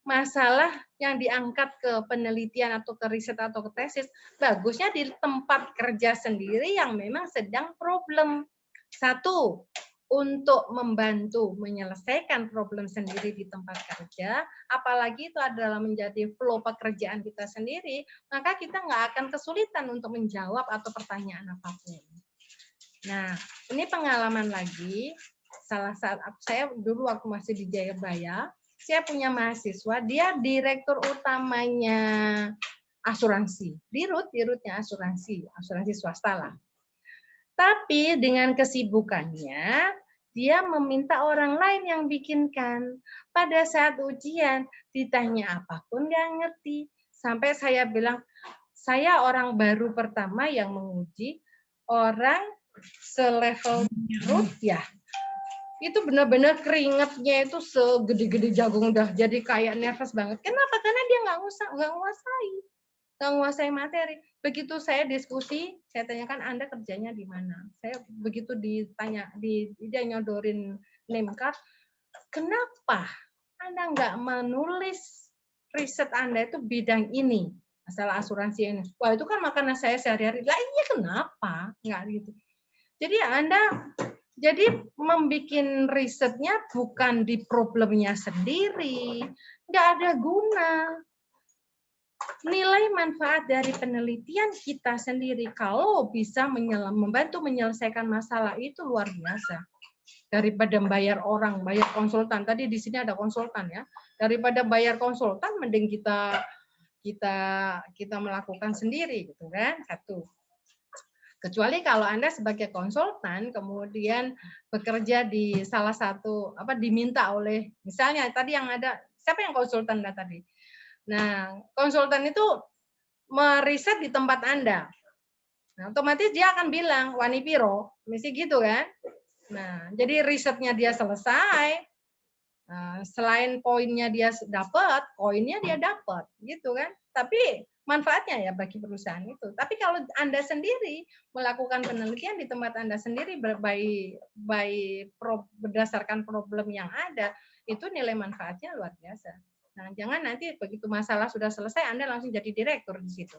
masalah yang diangkat ke penelitian atau ke riset atau ke tesis, bagusnya di tempat kerja sendiri yang memang sedang problem. Satu, untuk membantu menyelesaikan problem sendiri di tempat kerja, apalagi itu adalah menjadi flow pekerjaan kita sendiri, maka kita nggak akan kesulitan untuk menjawab atau pertanyaan apapun. Nah, ini pengalaman lagi, salah satu saya dulu waktu masih di Jayabaya, saya punya mahasiswa, dia direktur utamanya asuransi, dirutnya asuransi swasta lah. Tapi dengan kesibukannya, dia meminta orang lain yang bikinkan. Pada saat ujian, ditanya apapun nggak ngerti. Sampai saya bilang, saya orang baru pertama yang menguji orang selevel dirut ya. Itu benar-benar keringatnya itu segede-gede jagung, udah jadi kayak nervous banget. Kenapa? Karena dia nggak nguasai materi. Begitu saya diskusi, saya tanyakan Anda kerjanya di mana. Saya begitu ditanya, dia nyodorin name card, kenapa Anda nggak menulis riset Anda itu bidang ini, masalah asuransi ini. Wah itu kan makanan saya sehari-hari. Lah iya kenapa? Nggak gitu. Jadi Anda membuat risetnya bukan di problemnya sendiri, nggak ada guna. Nilai manfaat dari penelitian kita sendiri kalau bisa membantu menyelesaikan masalah itu luar biasa. Daripada bayar orang, bayar konsultan. Tadi di sini ada konsultan ya. Daripada bayar konsultan, mending kita melakukan sendiri, gitu kan? Satu. Kecuali kalau Anda sebagai konsultan kemudian bekerja di salah satu diminta oleh misalnya tadi yang ada siapa yang konsultan tadi. Nah, konsultan itu meriset di tempat Anda. Nah, otomatis dia akan bilang wani piro, mesti gitu kan? Nah, jadi risetnya dia selesai. Nah, selain poinnya dia dapat, koinnya dia dapat, gitu kan? Tapi manfaatnya ya bagi perusahaan itu. Tapi kalau Anda sendiri melakukan penelitian di tempat Anda sendiri berdasarkan problem yang ada, itu nilai manfaatnya luar biasa. Nah, jangan nanti begitu masalah sudah selesai Anda langsung jadi direktur di situ.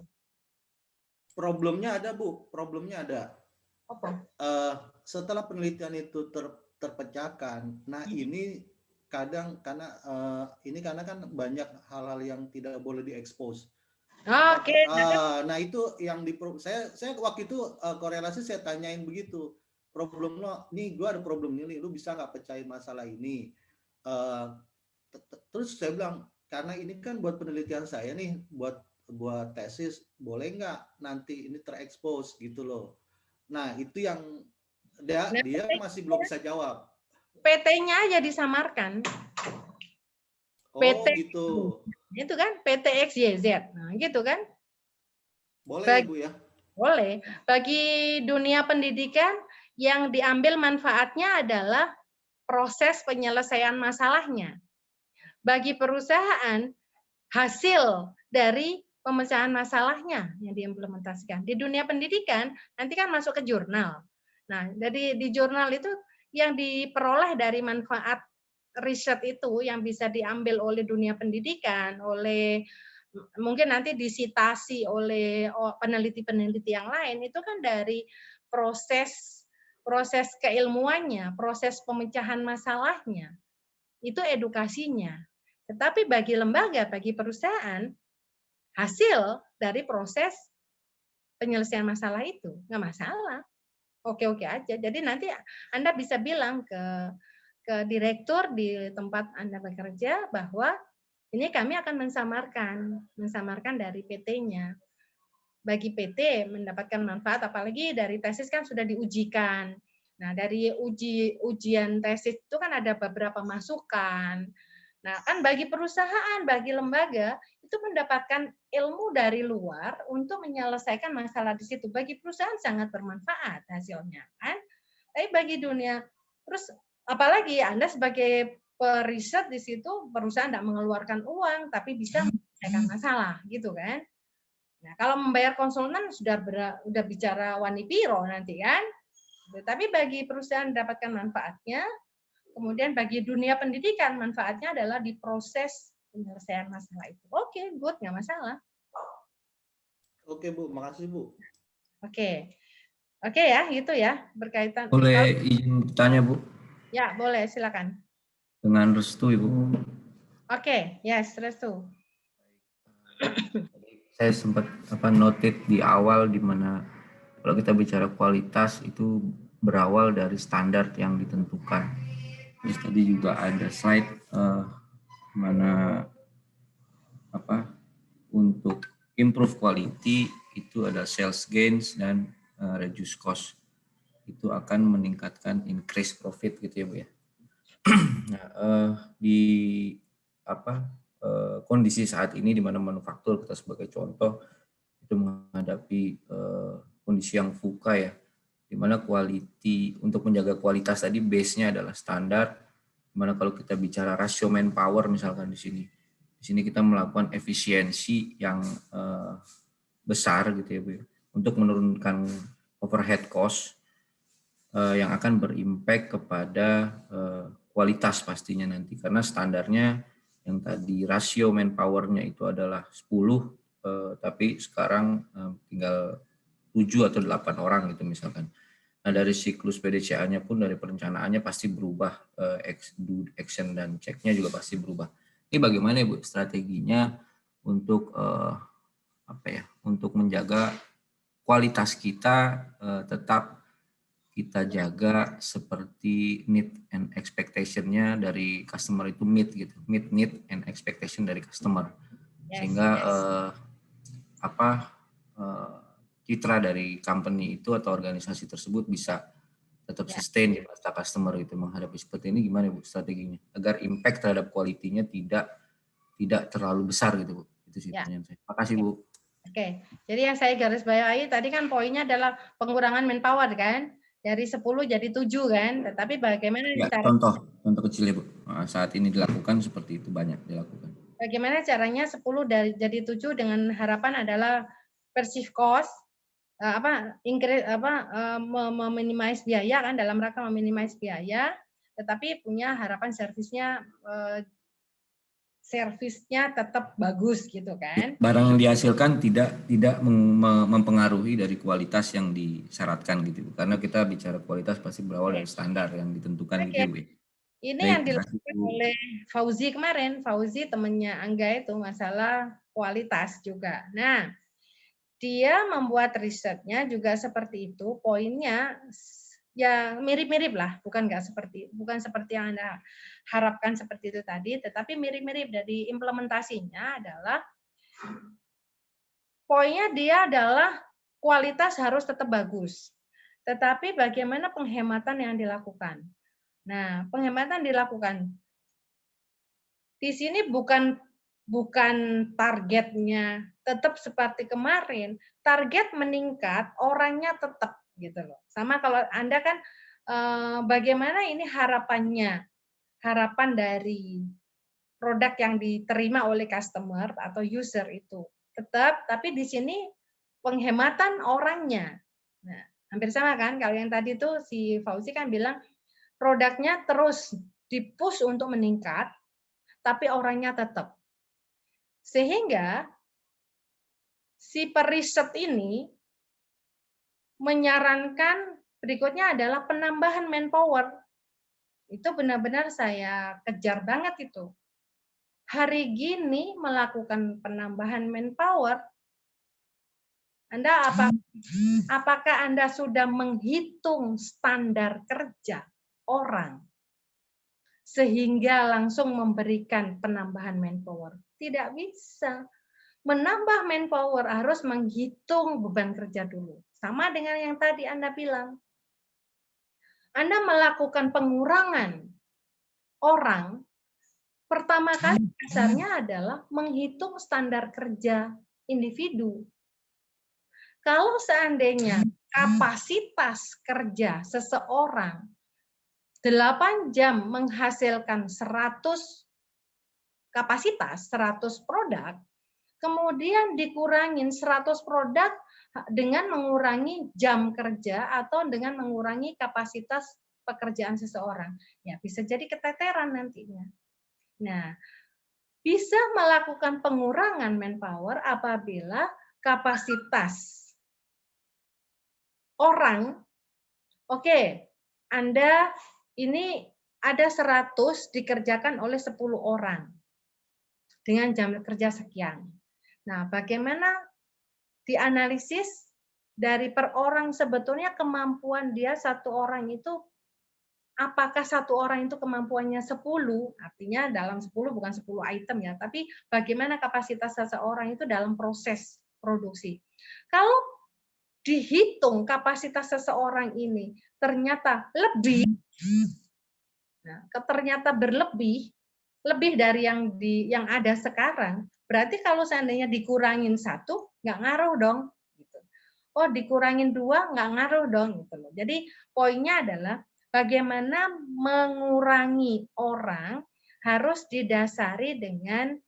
Problemnya ada Bu, problemnya ada. Apa? Setelah penelitian itu terpecahkan, nah ini kadang karena kan banyak hal-hal yang tidak boleh diekspos. Oke. Nah itu yang saya waktu itu korelasi saya tanyain begitu, problem lo, nih gue ada problem ini, lu bisa nggak pecahin masalah ini? Terus saya bilang karena ini kan buat penelitian saya nih, buat tesis, boleh nggak nanti ini terekspos gitu loh. Nah itu yang dia masih belum bisa jawab. PT-nya aja disamarkan. Oh PT, gitu. Itu kan PT XYZ. Nah, gitu kan? Boleh Bu ya? Boleh. Bagi dunia pendidikan yang diambil manfaatnya adalah proses penyelesaian masalahnya. Bagi perusahaan hasil dari pemecahan masalahnya yang diimplementasikan. Di dunia pendidikan nanti kan masuk ke jurnal. Nah, dari di jurnal itu yang diperoleh dari manfaat riset itu yang bisa diambil oleh dunia pendidikan, oleh mungkin nanti disitasi oleh peneliti-peneliti yang lain, itu kan dari proses keilmuannya, proses pemecahan masalahnya, itu edukasinya. Tetapi bagi lembaga, bagi perusahaan, hasil dari proses penyelesaian masalah itu nggak masalah. oke-oke aja. Jadi nanti Anda bisa bilang ke direktur di tempat Anda bekerja bahwa ini kami akan mensamarkan dari PT-nya. Bagi PT mendapatkan manfaat, apalagi dari tesis kan sudah diujikan. Nah, dari ujian tesis itu kan ada beberapa masukan. Nah, kan bagi perusahaan, bagi lembaga, itu mendapatkan ilmu dari luar untuk menyelesaikan masalah di situ. Bagi perusahaan sangat bermanfaat hasilnya, kan? Tapi bagi dunia, terus apalagi Anda sebagai periset di situ, perusahaan tidak mengeluarkan uang, tapi bisa menyelesaikan masalah, gitu kan? Nah, kalau membayar konsultan sudah bicara wanipiro nanti kan. Tapi bagi perusahaan mendapatkan manfaatnya, kemudian bagi dunia pendidikan manfaatnya adalah di proses penyelesaian masalah itu. Oke, good, nggak masalah. Oke Bu, makasih Bu. Oke, oke ya, gitu ya berkaitan. Boleh izin bertanya Bu? Ya, boleh, silakan. Dengan restu Ibu. Oke, yes, restu. Saya sempat noted di awal di mana kalau kita bicara kualitas itu berawal dari standar yang ditentukan. Terus tadi juga ada slide mana untuk improve quality itu ada sales gains dan reduce cost. Itu akan meningkatkan increase profit gitu ya Bu ya. Nah, di kondisi saat ini di mana manufaktur kita sebagai contoh itu menghadapi kondisi yang VUCA ya, di mana untuk menjaga kualitas tadi base-nya adalah standar, di mana kalau kita bicara rasio manpower misalkan di sini kita melakukan efisiensi yang besar gitu ya Bu, untuk menurunkan overhead cost yang akan berimpact kepada kualitas pastinya nanti, karena standarnya yang tadi rasio manpower-nya itu adalah 10, tapi sekarang tinggal 7 atau 8 orang gitu misalkan. Nah, dari siklus PDCA-nya pun dari perencanaannya pasti berubah, do action dan check-nya juga pasti berubah. Ini bagaimana Bu strateginya untuk untuk menjaga kualitas kita tetap kita jaga seperti need and expectation-nya dari customer itu meet gitu, meet need and expectation dari customer, sehingga citra dari company itu atau organisasi tersebut bisa tetap sustain di mata customer gitu. Menghadapi seperti ini gimana Bu strateginya agar impact terhadap quality-nya tidak terlalu besar gitu Bu. Itu sih pertanyaan saya. Makasih Bu. Oke, jadi yang saya garis bawahi tadi kan poinnya adalah pengurangan manpower kan. Dari 10 jadi 7 kan, tetapi bagaimana ya, caranya? Contoh kecilnya Bu, saat ini dilakukan seperti itu, banyak dilakukan. Bagaimana caranya 10 jadi 7 dengan harapan adalah perceived cost, meminimize biaya kan, dalam rangka meminimize biaya, tetapi punya harapan servisnya tetap bagus gitu kan. Barang yang dihasilkan tidak mempengaruhi dari kualitas yang disyaratkan gitu. Karena kita bicara kualitas pasti berawal dari standar yang ditentukan gitu Bu. Ini yang dilakukan oleh Fauzi kemarin, Fauzi temannya Angga itu masalah kualitas juga. Nah, dia membuat risetnya juga seperti itu, poinnya ya mirip-mirip lah, bukan seperti yang Anda harapkan seperti itu tadi, tetapi mirip-mirip. Dari implementasinya adalah poinnya dia adalah kualitas harus tetap bagus, tetapi bagaimana penghematan yang dilakukan. Nah, penghematan dilakukan di sini bukan targetnya tetap seperti kemarin, target meningkat, orangnya tetap gitu loh. Sama kalau Anda kan bagaimana ini harapan dari produk yang diterima oleh customer atau user itu tetap, tapi di sini penghematan orangnya. Nah, hampir sama kan, kalau yang tadi tuh si Fauzi kan bilang produknya terus dipush untuk meningkat, tapi orangnya tetap. Sehingga si periset ini menyarankan berikutnya adalah penambahan manpower. Itu benar-benar saya kejar banget itu. Hari gini melakukan penambahan manpower, Apakah Anda sudah menghitung standar kerja orang sehingga langsung memberikan penambahan manpower? Tidak bisa. Menambah manpower harus menghitung beban kerja dulu. Sama dengan yang tadi Anda bilang. Anda melakukan pengurangan orang, pertama kali dasarnya adalah menghitung standar kerja individu. Kalau seandainya kapasitas kerja seseorang 8 jam menghasilkan 100 kapasitas, 100 produk, kemudian dikurangin 100 produk dengan mengurangi jam kerja atau dengan mengurangi kapasitas pekerjaan seseorang. Ya, bisa jadi keteteran nantinya. Nah, bisa melakukan pengurangan manpower apabila kapasitas orang, oke, Anda ini ada 100 dikerjakan oleh 10 orang dengan jam kerja sekian. Nah, bagaimana dianalisis dari per orang sebetulnya kemampuan dia satu orang itu, apakah satu orang itu kemampuannya 10, artinya dalam 10 bukan 10 item ya, tapi bagaimana kapasitas seseorang itu dalam proses produksi. Kalau dihitung kapasitas seseorang ini ternyata lebih, nah, ternyata berlebih, lebih dari yang ada sekarang, berarti kalau seandainya dikurangin 1, nggak ngaruh dong. Gitu. Oh, dikurangin 2, nggak ngaruh dong. Gitu loh. Jadi poinnya adalah bagaimana mengurangi orang harus didasari dengan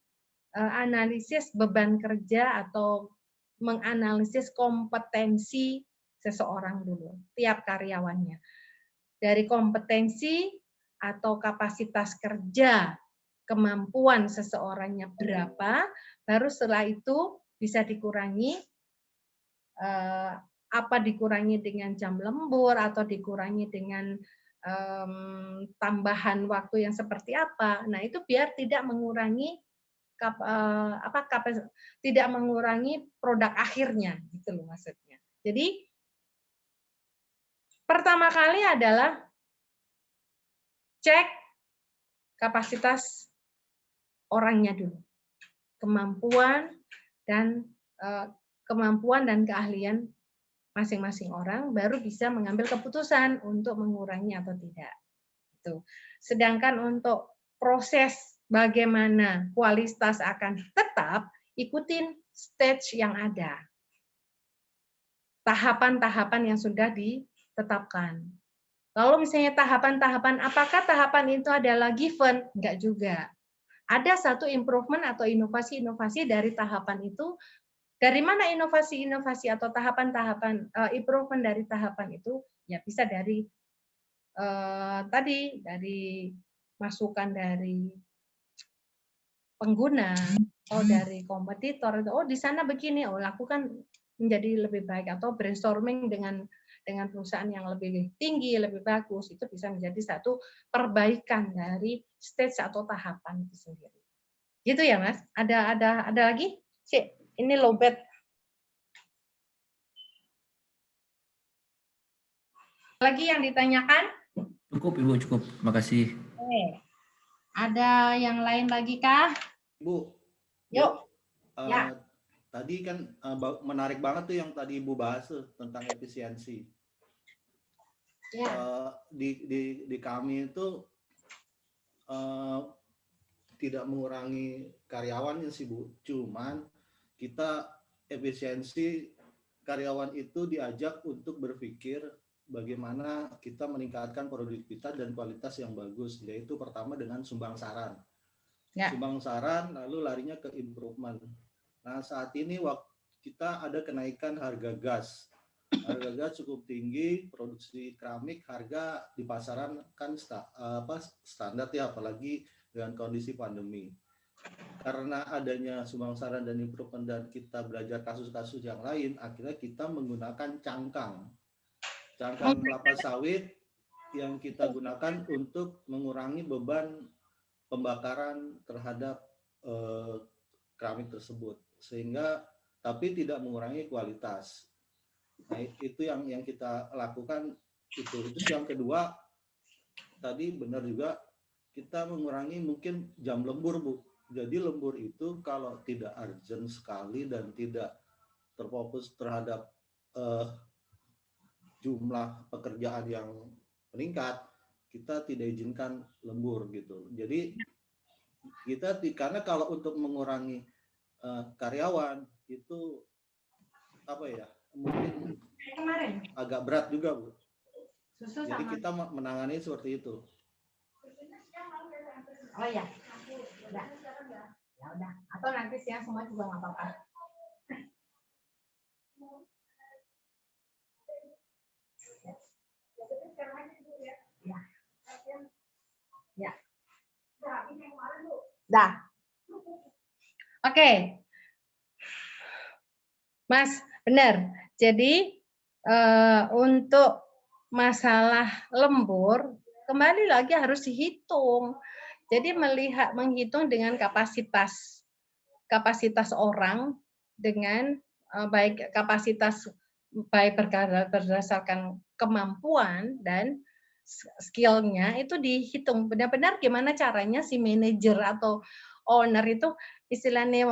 analisis beban kerja atau menganalisis kompetensi seseorang dulu, tiap karyawannya. Dari kompetensi atau kapasitas kerja, kemampuan seseorangnya berapa, baru setelah itu bisa dikurangi, apa dikurangi dengan jam lembur atau dikurangi dengan tambahan waktu yang seperti apa. Nah, itu biar tidak mengurangi tidak mengurangi produk akhirnya, gitu loh maksudnya. Jadi pertama kali adalah cek kapasitas orangnya dulu, kemampuan dan keahlian masing-masing orang, baru bisa mengambil keputusan untuk mengurangi atau tidak. Itu. Sedangkan untuk proses bagaimana kualitas akan tetap, ikutin stage yang ada. Tahapan-tahapan yang sudah ditetapkan. Kalau misalnya tahapan-tahapan, apakah tahapan itu adalah given? Enggak juga. Ada satu improvement atau inovasi-inovasi dari tahapan itu. Dari mana inovasi-inovasi atau tahapan-tahapan improvement dari tahapan itu? Ya bisa dari tadi, dari masukan dari pengguna atau dari kompetitor, oh di sana begini, oh lakukan menjadi lebih baik, atau brainstorming dengan perusahaan yang lebih tinggi, lebih bagus, itu bisa menjadi satu perbaikan dari stage atau tahapan itu sendiri. Gitu ya, Mas? Ada lagi? Sip, ini lowbat. Lagi yang ditanyakan? Cukup, Ibu, cukup. Makasih. Oke. Ada yang lain lagi kah? Bu, Yuk. ya. Tadi kan menarik banget tuh yang tadi Ibu bahas tentang efisiensi. Ya. Di kami itu tidak mengurangi karyawannya sih Bu, cuman kita efisiensi karyawan itu diajak untuk berpikir bagaimana kita meningkatkan produktivitas dan kualitas yang bagus, yaitu pertama dengan sumbang saran. Ya. Sumbang saran lalu larinya ke improvement. Nah, saat ini kita ada kenaikan harga gas. Harga gas cukup tinggi, produksi keramik harga di pasaran kan standar ya, apalagi dengan kondisi pandemi. Karena adanya sumbang saran dan improvement dan kita belajar kasus-kasus yang lain, akhirnya kita menggunakan cangkang kelapa sawit yang kita gunakan untuk mengurangi beban pembakaran terhadap keramik tersebut, sehingga tapi tidak mengurangi kualitas. Nah, itu yang kita lakukan itu. Itu yang kedua, tadi benar juga kita mengurangi mungkin jam lembur, Bu. Jadi lembur itu kalau tidak urgent sekali dan tidak terfokus terhadap jumlah pekerjaan yang meningkat, kita tidak izinkan lembur gitu. Jadi kita karena kalau untuk mengurangi karyawan itu apa ya, mungkin agak berat juga, Bu. Jadi kita menangani seperti itu. Oh ya, udah. Ya udah. Atau nanti siang semua juga nggak apa-apa. Ya. Ya. Dah. Oke. Mas, benar. Jadi untuk masalah lembur kembali lagi harus dihitung. Jadi menghitung dengan kapasitas orang dengan baik kapasitas baik berdasarkan kemampuan dan skillnya itu dihitung benar-benar gimana caranya si manajer atau owner itu istilahnya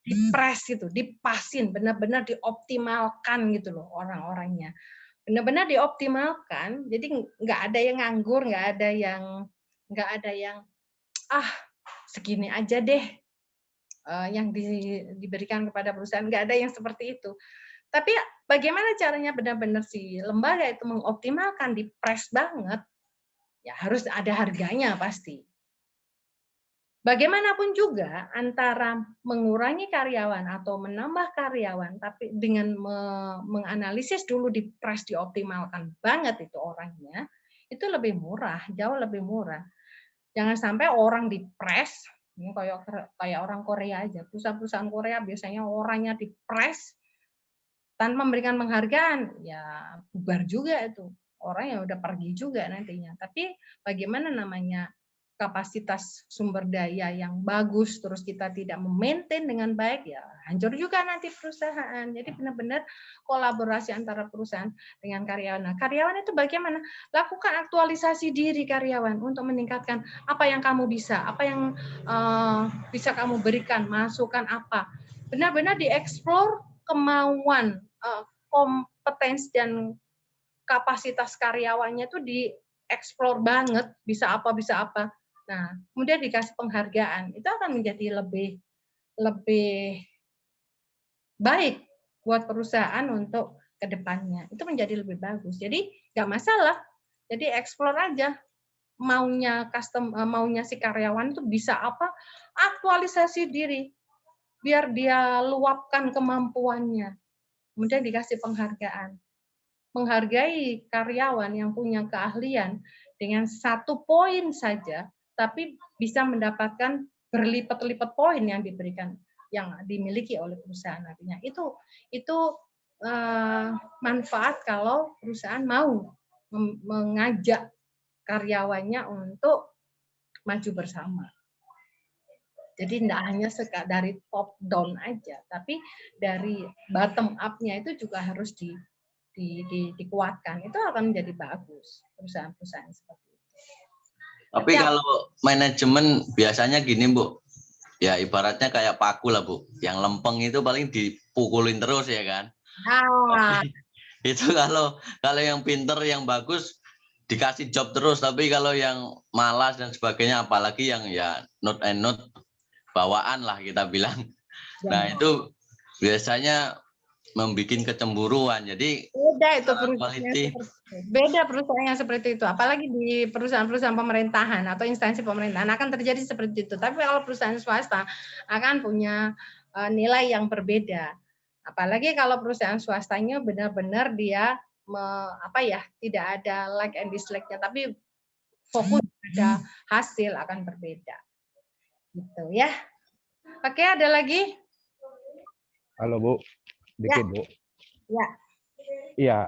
dipres gitu, dipasin, benar-benar dioptimalkan gitu loh orang-orangnya. Benar-benar dioptimalkan, jadi nggak ada yang nganggur, nggak ada yang segini aja deh yang diberikan kepada perusahaan, nggak ada yang seperti itu. Tapi bagaimana caranya benar-benar si lembaga itu mengoptimalkan, dipres banget, ya harus ada harganya pasti. Bagaimanapun juga antara mengurangi karyawan atau menambah karyawan, tapi dengan menganalisis dulu dipres dioptimalkan banget itu orangnya, itu lebih murah, jauh lebih murah. Jangan sampai orang dipres, ini kayak orang Korea aja, perusahaan-perusahaan Korea biasanya orangnya dipres tanpa memberikan penghargaan, ya bubar juga itu. Orang yang udah pergi juga nantinya. Tapi bagaimana namanya kapasitas sumber daya yang bagus, terus kita tidak memaintain dengan baik, ya hancur juga nanti perusahaan. Jadi benar-benar kolaborasi antara perusahaan dengan karyawan. Nah, karyawan itu bagaimana? Lakukan aktualisasi diri karyawan untuk meningkatkan apa yang kamu bisa, apa yang bisa kamu berikan, masukan apa. Benar-benar dieksplor kemauan, kompetensi dan kapasitas karyawannya itu dieksplor banget, bisa apa. Nah, kemudian dikasih penghargaan, itu akan menjadi lebih baik buat perusahaan untuk ke depannya. Itu menjadi lebih bagus. Jadi nggak masalah. Jadi eksplor aja maunya si karyawan itu bisa apa, aktualisasi diri biar dia luapkan kemampuannya. Kemudian dikasih penghargaan. Menghargai karyawan yang punya keahlian dengan 1 poin saja, tapi bisa mendapatkan berlipat-lipat poin yang diberikan, yang dimiliki oleh perusahaan nantinya. Itu manfaat kalau perusahaan mau mengajak karyawannya untuk maju bersama. Jadi tidak hanya dari top down aja, tapi dari bottom up-nya itu juga harus dikuatkan. Itu akan menjadi bagus perusahaan-perusahaan seperti itu. Tapi kalau manajemen biasanya gini, Bu. Ya ibaratnya kayak paku lah, Bu. Yang lempeng itu paling dipukulin terus ya kan. Itu kalau yang pinter, yang bagus dikasih job terus, tapi kalau yang malas dan sebagainya, apalagi yang ya not bawaan lah kita bilang. Nah, itu biasanya membuat kecemburuan. Jadi beda itu perusahaan seperti itu, apalagi di perusahaan-perusahaan pemerintahan atau instansi pemerintahan akan terjadi seperti itu. Tapi kalau perusahaan swasta akan punya nilai yang berbeda. Apalagi kalau perusahaan swastanya benar-benar dia tidak ada like and dislike-nya, tapi fokus pada hasil akan berbeda. Gitu ya. Oke, ada lagi? Halo Bu, dikit Bu. Ya. Iya,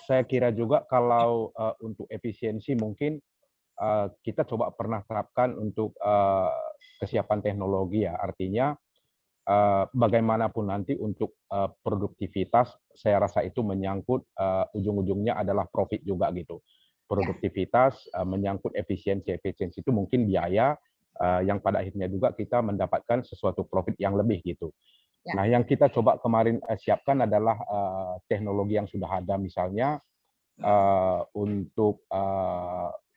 saya kira juga kalau untuk efisiensi mungkin kita coba pernah terapkan untuk kesiapan teknologi ya. Artinya bagaimanapun nanti untuk produktivitas, saya rasa itu menyangkut ujung-ujungnya adalah profit juga gitu. Produktivitas menyangkut efisiensi itu mungkin biaya yang pada akhirnya juga kita mendapatkan sesuatu profit yang lebih gitu. Nah, yang kita coba kemarin siapkan adalah teknologi yang sudah ada, misalnya untuk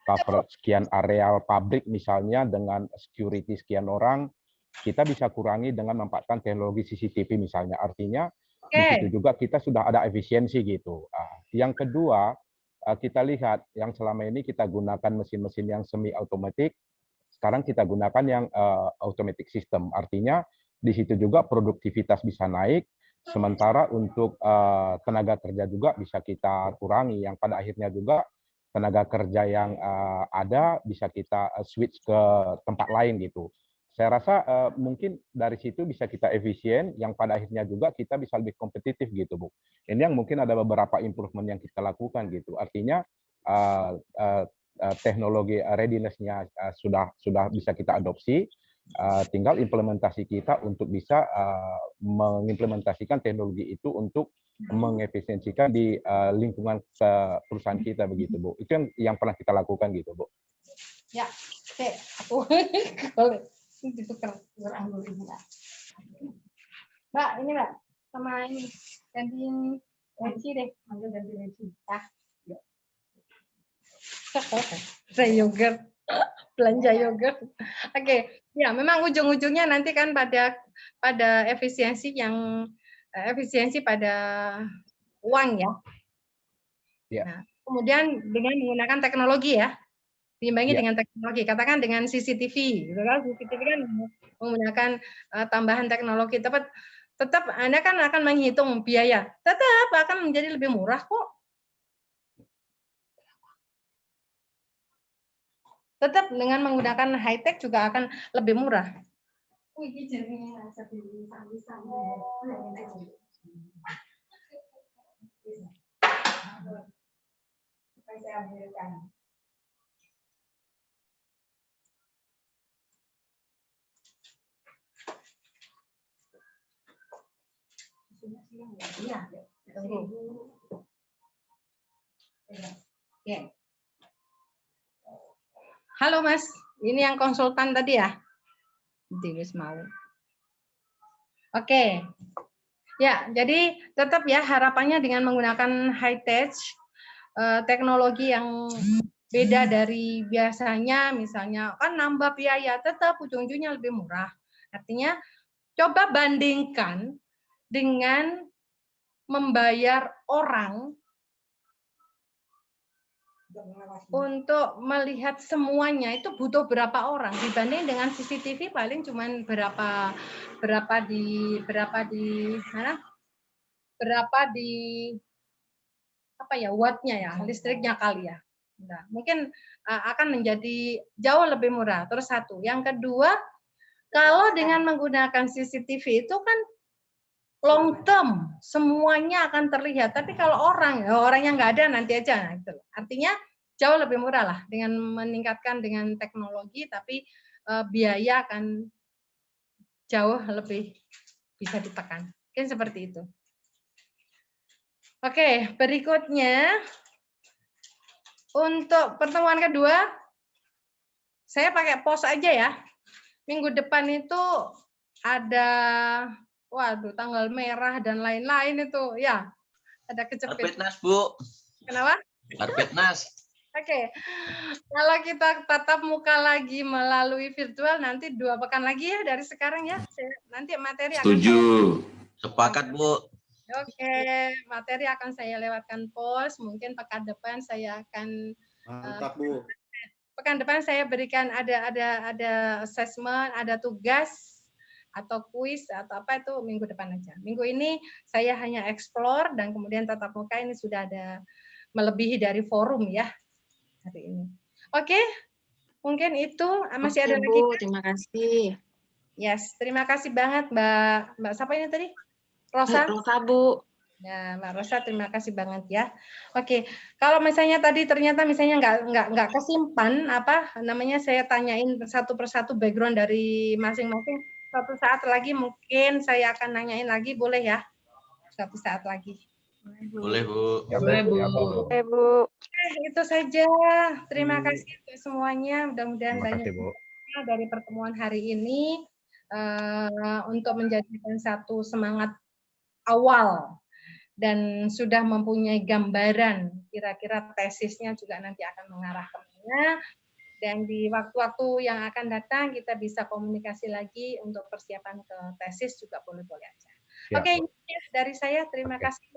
cover sekian areal pabrik misalnya dengan security sekian orang, kita bisa kurangi dengan memanfaatkan teknologi CCTV misalnya. Artinya di situ juga kita sudah ada efisiensi gitu. Yang kedua, kita lihat yang selama ini kita gunakan mesin-mesin yang semi otomatis, sekarang kita gunakan yang automatic system. Artinya di situ juga produktivitas bisa naik, sementara untuk tenaga kerja juga bisa kita kurangi, yang pada akhirnya juga tenaga kerja yang ada bisa kita switch ke tempat lain gitu. Saya rasa mungkin dari situ bisa kita efisien, yang pada akhirnya juga kita bisa lebih kompetitif gitu, Bu. Ini yang mungkin ada beberapa improvement yang kita lakukan gitu. Artinya teknologi readiness-nya sudah bisa kita adopsi, tinggal implementasi kita untuk bisa mengimplementasikan teknologi itu untuk mengefisiensikan di lingkungan perusahaan kita begitu, Bu. Itu yang pernah kita lakukan gitu, Bu. Ya, oke, aku boleh ditukar anggur ini, Mbak. Mbak, ini Mbak, sama ini gantiin Reci deh, ambil ganti Reci. Ya. Saya yogurt, belanja yogurt. Oke, ya memang ujung-ujungnya nanti kan pada efisiensi pada uang ya. Ya. Nah, kemudian dengan menggunakan teknologi ya, diimbangi dengan teknologi. Katakan dengan CCTV, gitu kan? CCTV kan menggunakan tambahan teknologi. Tetap Anda kan akan menghitung biaya, tetap akan menjadi lebih murah kok. Tetap dengan menggunakan high tech juga akan lebih murah. Halo Mas, ini yang konsultan tadi ya? Denis mau. Oke. Ya, jadi tetap ya harapannya dengan menggunakan high tech, teknologi yang beda dari biasanya, misalnya kan nambah biaya, tetap ujung-ujungnya lebih murah. Artinya coba bandingkan dengan membayar orang untuk melihat semuanya, itu butuh berapa orang dibanding dengan CCTV paling cuman berapa di apa ya, wattnya ya, listriknya kali ya. Nah, mungkin akan menjadi jauh lebih murah. Terus satu, yang kedua, kalau dengan menggunakan CCTV itu kan long term, semuanya akan terlihat. Tapi kalau orang yang nggak ada nanti aja. Nah, gitu. Artinya jauh lebih murah lah dengan meningkatkan dengan teknologi, tapi biaya akan jauh lebih bisa ditekan. Mungkin seperti itu. Oke, berikutnya untuk pertemuan kedua, saya pakai pos aja ya. Minggu depan itu ada, waduh, tanggal merah dan lain-lain itu, ya. Ada kecepit. Karpetnas, Bu. Kenapa? Karpetnas. Oke, kalau kita tatap muka lagi melalui virtual nanti 2 pekan lagi ya dari sekarang ya. Nanti materi akan Setuju. Sepakat, Bu. Oke, materi akan saya lewatkan pos. Mungkin pekan depan saya akan mantap, Bu. Pekan depan saya berikan ada assessment, ada tugas atau kuis atau apa itu minggu depan aja. Minggu ini saya hanya explore dan kemudian tatap muka ini sudah ada melebihi dari forum ya hari ini. Oke, mungkin itu masih ada Bu, lagi. terima kasih. Yes, terima kasih banget Mbak siapa ini tadi? Rosa. Rosa, Bu. Ya, Mbak Rosa, terima kasih banget ya. Oke, kalau misalnya tadi ternyata misalnya nggak kesimpan apa namanya, saya tanyain satu persatu background dari masing-masing, suatu saat lagi mungkin saya akan nanyain lagi, boleh ya? Suatu saat lagi. Boleh, Bu. Ya, Boleh, Bu. ya, Bu. Itu saja. Terima kasih untuk semuanya. Mudah-mudahan Terima banyak kasih, Bu. dari pertemuan hari ini untuk menjadikan satu semangat awal dan sudah mempunyai gambaran kira-kira tesisnya juga nanti akan mengarah kemana. Dan di waktu-waktu yang akan datang kita bisa komunikasi lagi untuk persiapan ke tesis juga boleh-boleh aja. Ya, Oke, Bu. dari saya terima Oke. kasih